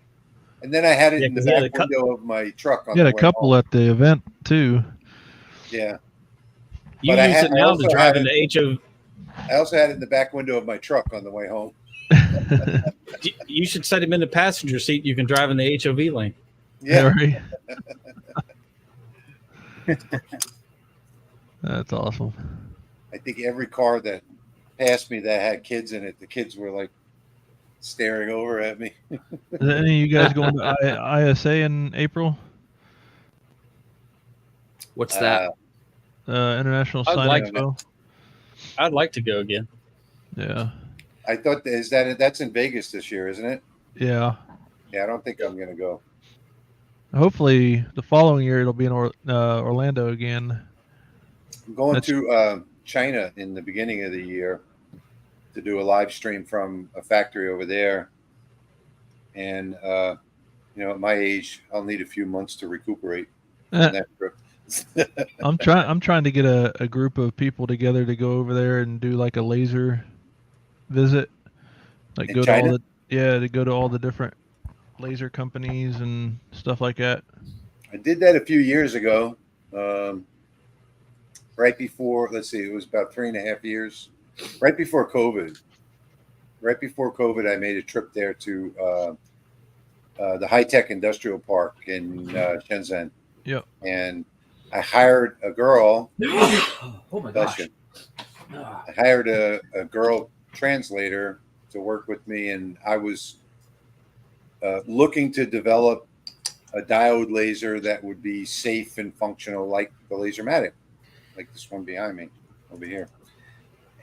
And then I had it Yeah, in the 'cause he had back window of my truck. On You had the a way couple home. at the event too. Yeah. You But use it now to drive into HO. I also had it in the back window of my truck on the way home. You should set him in the passenger seat. You can drive in the HOV lane. Yeah. Right. That's awesome. I think every car that passed me that had kids in it, the kids were like staring over at me. Is any of you guys going to ISA in April? What's that? International I'd Sign like Expo? I'd like to go again. Yeah. I thought that's in Vegas this year, isn't it? Yeah. Yeah, I don't think I'm gonna go. Hopefully the following year it'll be in Orlando again. I'm going to China in the beginning of the year to do a live stream from a factory over there. And at my age, I'll need a few months to recuperate from that trip. I'm trying to get a group of people together to go over there and do like a laser visit. Like In go China? to all the different laser companies and stuff like that? I did that a few years ago, right before, let's see, it was about 3.5 years, right before COVID. Right before COVID, I made a trip there to the high-tech industrial park in Shenzhen. Yep. And I hired a girl. Oh my Bless gosh. you. I hired a girl translator to work with me, and I was looking to develop a diode laser that would be safe and functional like the Lasermatic, like this one behind me over here.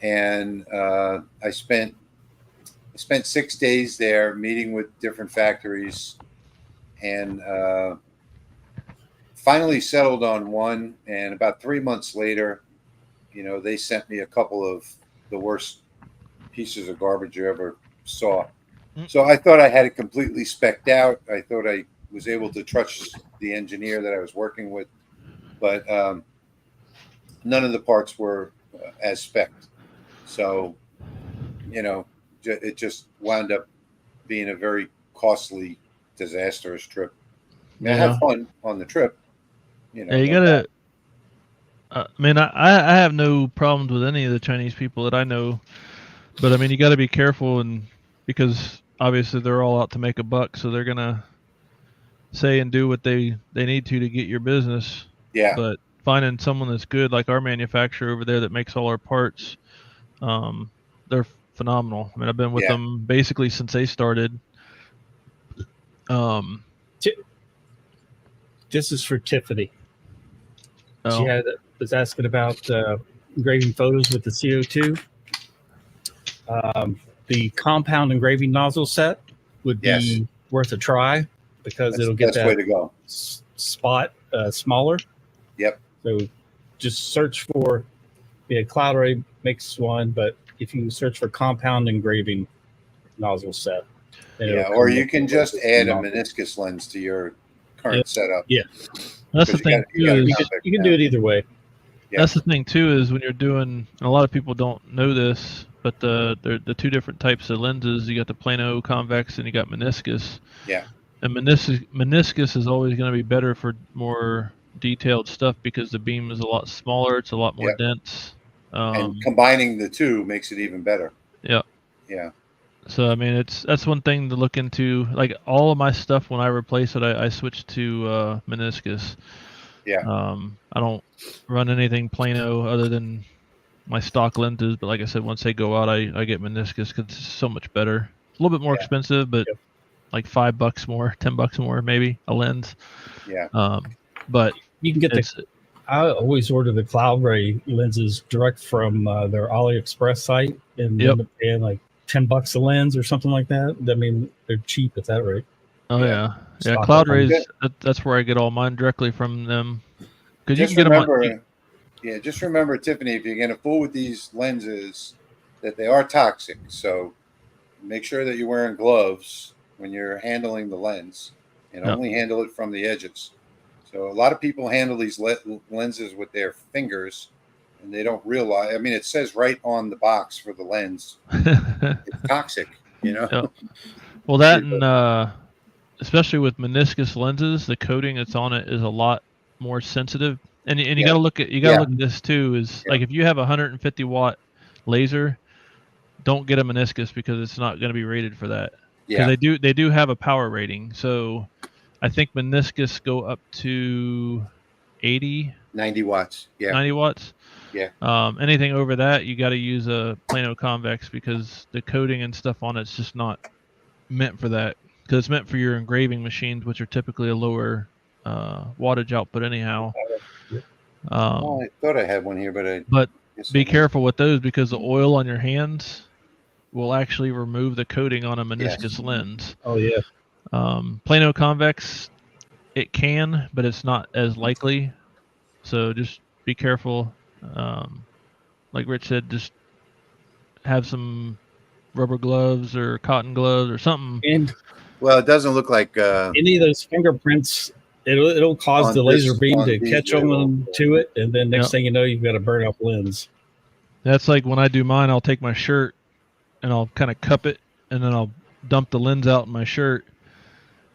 And I spent 6 days there meeting with different factories, and finally settled on one. And about 3 months later, they sent me a couple of the worst pieces of garbage you ever saw. So I thought I had it completely specced out. I thought I was able to trust the engineer that I was working with, but none of the parts were as specced. So, it just wound up being a very costly, disastrous trip. I mean, I had fun on the trip. Yeah, you gotta. I mean, I have no problems with any of the Chinese people that I know, but I mean, you got to be careful, and because obviously they're all out to make a buck, so they're gonna say and do what they need to get your business. Yeah. But finding someone that's good, like our manufacturer over there that makes all our parts, they're phenomenal. I mean, I've been with them basically since they started. This is for Tiffany. Oh. She was asking about engraving photos with the CO2. The compound engraving nozzle set would be worth a try because it'll get that way to go. Spot smaller. Yep. So just search for, Clare makes one, but if you search for compound engraving nozzle set. Or you can just add a meniscus lens to your current setup. Yeah. That's the thing. You can do it either way. Yeah. That's the thing too, is when you're doing, and a lot of people don't know this, but the two different types of lenses, you got the plano convex and you got meniscus. Yeah. And meniscus is always going to be better for more detailed stuff because the beam is a lot smaller, it's a lot more dense. And combining the two makes it even better. Yeah. Yeah. So I mean, that's one thing to look into. Like all of my stuff, when I replace it, I switch to meniscus. Yeah. I don't run anything plano other than my stock lenses. But like I said, once they go out, I get meniscus because it's so much better. It's a little bit more expensive, but like $5 more, $10 more, maybe a lens. Yeah. But you can get I always order the Clare lenses direct from their AliExpress site, and end up paying like $10 a lens or something like that. I mean, they're cheap at that rate. Oh yeah. Cloud Rays. That's where I get all mine directly from them. Because you can get them. Just remember, Tiffany, if you're going to fool with these lenses, that they are toxic. So make sure that you're wearing gloves when you're handling the lens, and only handle it from the edges. So a lot of people handle these lenses with their fingers, and they don't realize. I mean, it says right on the box for the lens, it's toxic. Well, that and especially with meniscus lenses, the coating that's on it is a lot more sensitive. And you got to look at look at this too. Is like if you have a 150 watt laser, don't get a meniscus because it's not going to be rated for that. Because they do have a power rating. So I think meniscus go up to 90 watts. Yeah. 90 watts. Yeah. Anything over that, you got to use a plano convex because the coating and stuff on it's just not meant for that. Because it's meant for your engraving machines, which are typically a lower wattage output anyhow. I thought I had one here, but be careful with those because the oil on your hands will actually remove the coating on a meniscus lens. Oh yeah. Plano convex, it can, but it's not as likely. So just be careful. Like Rich said, just have some rubber gloves or cotton gloves or something. And it doesn't look like any of those fingerprints. It'll cause the laser beam to catch on to it, and then next thing you know, you've got a burn up lens. That's like when I do mine, I'll take my shirt and I'll kind of cup it, and then I'll dump the lens out in my shirt,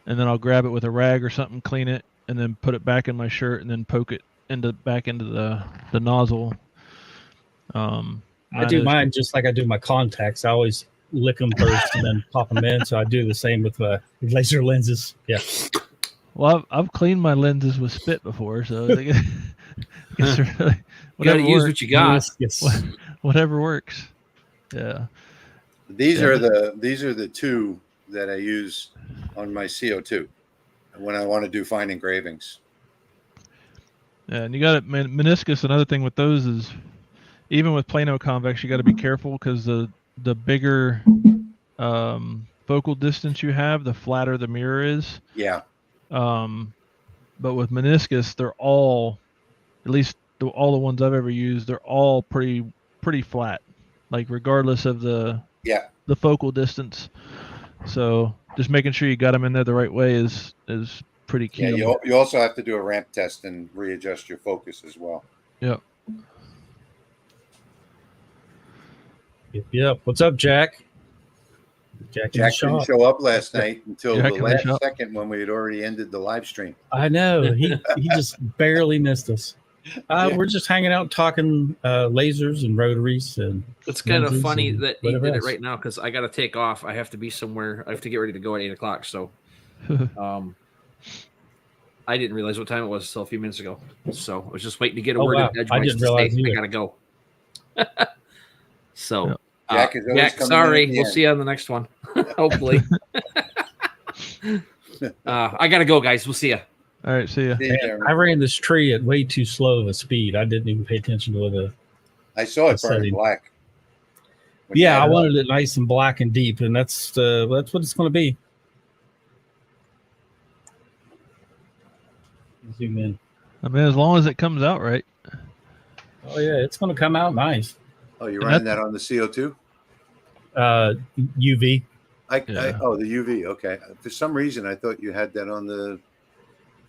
and then I'll grab it with a rag or something, clean it, and then put it back in my shirt, and then poke it back into the nozzle. I do mine just like I do my contacts. I always lick them first and then pop them in. So I do the same with laser lenses. Yeah. Well, I've cleaned my lenses with spit before, so I guess really, You gotta use what you got. Yes. Whatever works. Yeah. These are the two that I use on my CO2 when I want to do fine engravings. Yeah, and you got it, meniscus. Another thing with those is, even with plano convex, you got to be careful because the bigger focal distance you have, the flatter the mirror is. Yeah. But with meniscus, they're all, at least all the ones I've ever used, they're all pretty flat, like regardless of the focal distance. So just making sure you got them in there the right way is pretty key. Yeah, you also have to do a ramp test and readjust your focus as well. Yep. Yep. What's up, Jack? Jack didn't show up last night until Jack the last second when we had already ended the live stream. I know. He just barely missed us. We're just hanging out talking lasers and rotaries. And it's kind of funny that he did it right now because I got to take off. I have to be somewhere. I have to get ready to go at 8 o'clock. So I didn't realize what time it was until a few minutes ago. So I was just waiting to get a word in edgewise to say I got to go. So Jack is always coming sorry. We'll see you on the next one. Hopefully. I got to go, guys. We'll see you. All right, see ya. Man, I ran this tree at way too slow of a speed. I didn't even pay attention to what I saw it burning black. Yeah, I wanted it nice and black and deep, and that's what it's going to be. Zoom in. I mean, as long as it comes out right. Oh yeah, it's going to come out nice. Oh, you're running that on the CO2? UV. The UV. Okay. For some reason, I thought you had that on the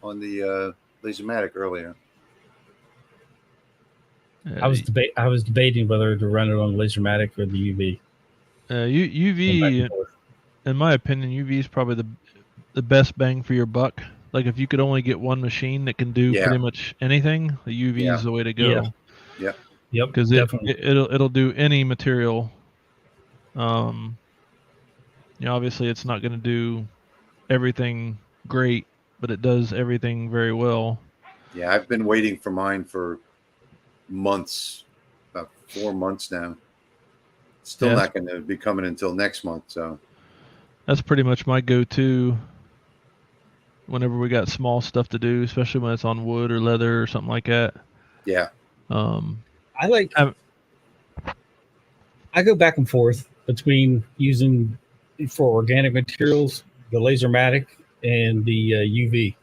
Lasermatic earlier. I was debating whether to run it on the Lasermatic or the UV. UV, in my opinion, UV is probably the best bang for your buck. Like if you could only get one machine that can do pretty much anything, the UV is the way to go. Yeah. Yep. Because it'll do any material. Obviously it's not going to do everything great, but it does everything very well. Yeah, I've been waiting for mine for months, about 4 months now. Still not going to be coming until next month. So that's pretty much my go-to whenever we got small stuff to do, especially when it's on wood or leather or something like that. Yeah. I go back and forth between using for organic materials the Lasermatic and the UV.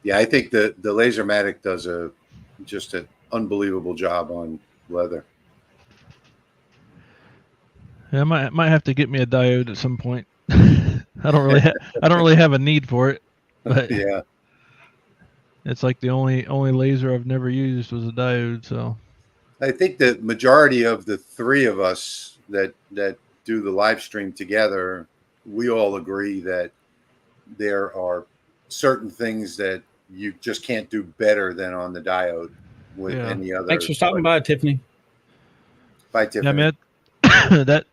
Yeah, I think the Lasermatic does just an unbelievable job on leather. Yeah, I might have to get me a diode at some point. I don't really have a need for it, but yeah, it's like the only laser I've never used was a diode. So I think the majority of the three of us that do the live stream together, we all agree that there are certain things that you just can't do better than on the diode with any other. Thanks for stopping by, Tiffany. Bye, Tiffany. Yeah, that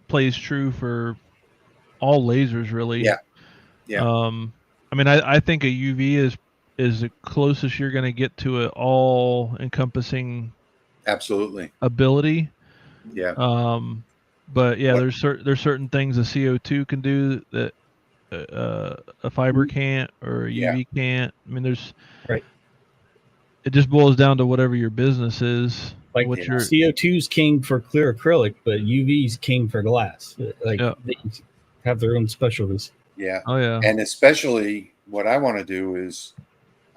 plays true for all lasers, really. Yeah. I think a UV is the closest you're going to get to an all-encompassing absolutely ability. Yeah. But yeah, there's certain things a CO2 can do that a fiber can't or a UV can't. I mean, it just boils down to whatever your business is. Like CO2's king for clear acrylic, but UV's king for glass. They have their own specialties. Yeah. Oh yeah. And especially what I want to do is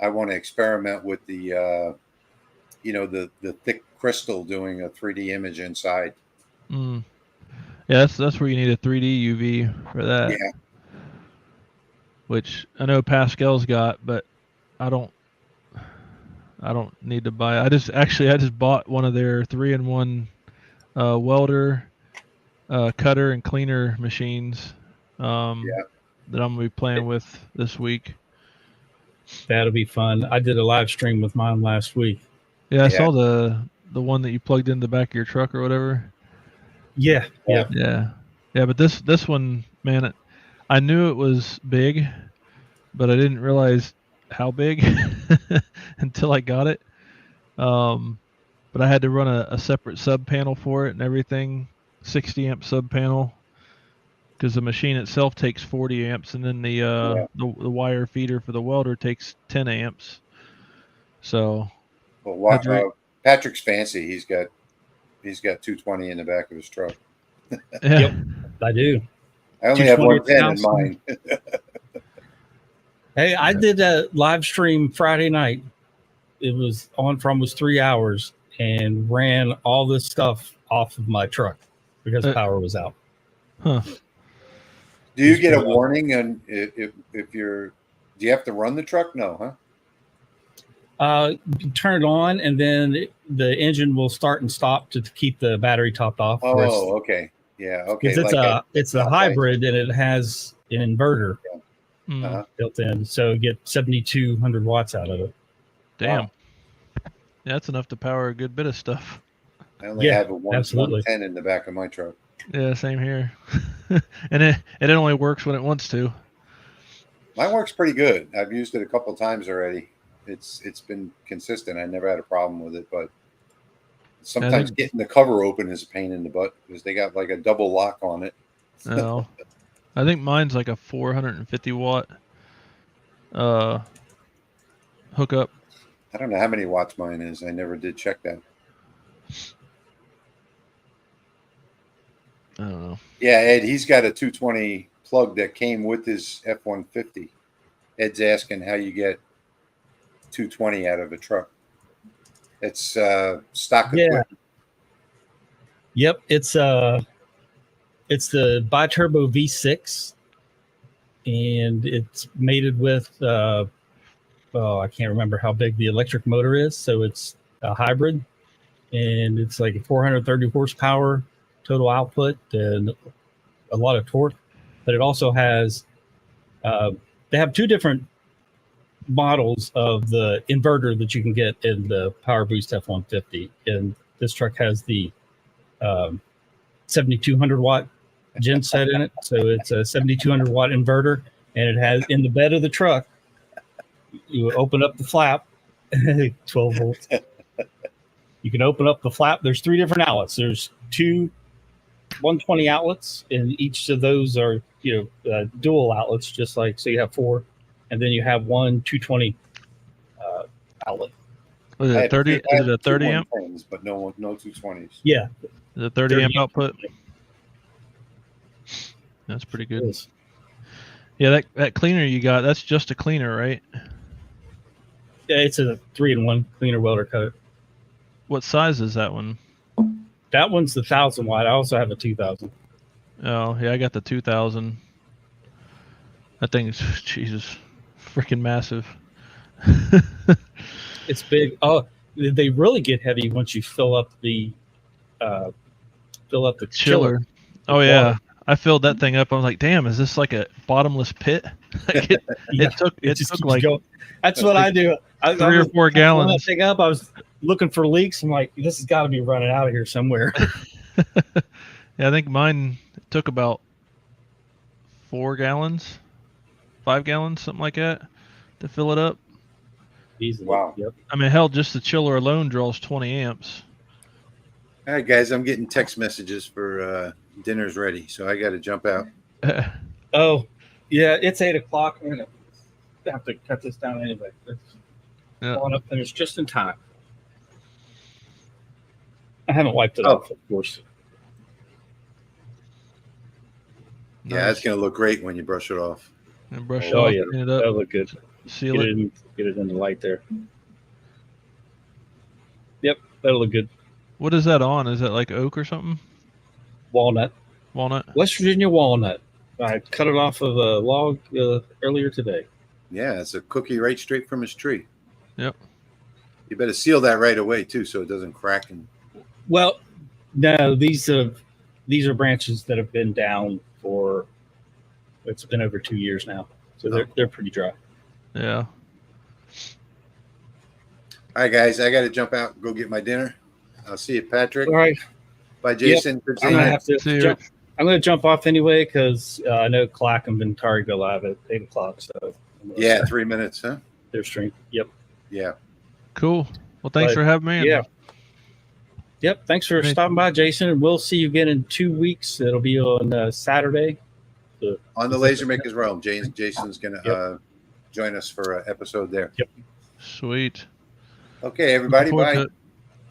I want to experiment with the the thick crystal doing a 3D image inside. Yeah, that's where you need a 3D UV for that. Yeah. Which I know Pascal's got, but I don't need to buy. I just bought one of their 3-in-1 welder, cutter, and cleaner machines, that I'm gonna be playing with this week. That'll be fun. I did a live stream with mine last week. Yeah, I Yeah. saw the one that you plugged in the back of your truck or whatever. Yeah. Yeah. Yeah. But this one, man, I knew it was big, but I didn't realize how big until I got it. But I had to run a separate sub panel for it and everything, 60 amp sub panel, because the machine itself takes 40 amps, and then the wire feeder for the welder takes 10 amps. So, Well, Patrick's fancy. He's got 220 in the back of his truck. yeah. Yep. I do. I only have 110 in 220,000. mine. Hey, I did a live stream Friday night. It was on for almost 3 hours and ran all this stuff off of my truck because power was out. Huh. Do you get a warning? And if you're, do you have to run the truck? No, huh? You turn it on, and then the engine will start and stop to keep the battery topped off. Oh, okay. Yeah, okay. Because it's a hybrid, and it has an inverter Mm. built in, so you get 7,200 watts out of it. Damn. Wow. Yeah, that's enough to power a good bit of stuff. I only have a absolutely. 110 in the back of my truck. Yeah, same here. And it only works when it wants to. Mine works pretty good. I've used it a couple times already. It's been consistent. I never had a problem with it, but sometimes getting the cover open is a pain in the butt because they got like a double lock on it. No. I think mine's like a 450 watt hookup. I don't know how many watts mine is. I never did check that. I don't know. Yeah, Ed, he's got a 220 plug that came with his F-150. Ed's asking how you get 220 out of a truck. It's stock equipment. Yep, it's the biturbo V6, and it's mated with I can't remember how big the electric motor is, so it's a hybrid, and it's like 430 horsepower total output and a lot of torque. But it also has they have two different models of the inverter that you can get in the Power Boost F-150, and this truck has the 7,200 watt gen set in it, so it's a 7,200 watt inverter, and it has in the bed of the truck. You open up the flap, 12 volts. You can open up the flap. There's three different outlets. There's two 120 outlets, and each of those are dual outlets, just like, so you have four, and then you have one 220 outlet. Was it 30? Is it a 30 amp? But no 220s. Yeah, The 30 amp output. That's pretty good. Yeah, that cleaner you got, that's just a cleaner, right? Yeah, it's a 3-in-1 cleaner welder cutter. What size is that one? That one's the 1,000 watt. I also have a 2,000. Oh, yeah, I got the 2000. That thing's, Jesus, freaking massive. It's big. Oh, they really get heavy once you fill up the chiller. Oh, yeah. Water. I filled that thing up. I was like, damn, is this like a bottomless pit? Like it took like going. That's what I do. 3 or 4 gallons. That thing up, I was looking for leaks. I'm like, this has got to be running out of here somewhere. Yeah, I think mine took about 4 gallons, 5 gallons, something like that, to fill it up. Easily. Wow. Yep. I mean, hell, just the chiller alone draws 20 amps. All right, guys, I'm getting text messages for dinner's ready, so I got to jump out. Oh, yeah, it's 8 o'clock. I'm gonna have to cut this down anyway. It's going up finished just in time. I haven't wiped it off, of course. Yeah, it's going to look great when you brush it off. And brush it off, yeah, clean it up, that'll look good. seal it. Get it in the light there. Yep, that'll look good. What is that on? Is that like oak or something? Walnut. Walnut? West Virginia walnut. I cut it off of a log earlier today. Yeah, it's a cookie right straight from his tree. Yep. You better seal that right away, too, so it doesn't crack. Well, no, these are branches that have been down for It's been over 2 years now, so they're pretty dry. Yeah. All right, guys, I got to jump out and go get my dinner. I'll see you, Patrick. All right, Bye, Jason. Good I'm seeing gonna you. have to See you. jump. I'm gonna jump off anyway because I know Clackham and Tari go live at 8:00. So I'm gonna Yeah, start 3 minutes, huh? their stream. Yep. Yeah. Cool. Well, thanks But, for having me. and yeah. Yep. Thanks for Great. stopping by, Jason. And we'll see you again in 2 weeks. It'll be on Saturday. On the Laser Maker's Realm, Jason's going to Yep. join us for an episode there. Sweet. Okay, everybody. Looking forward Bye. to it.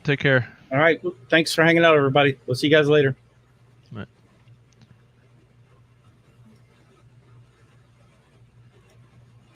Take care. All right. Thanks for hanging out, everybody. We'll see you guys later.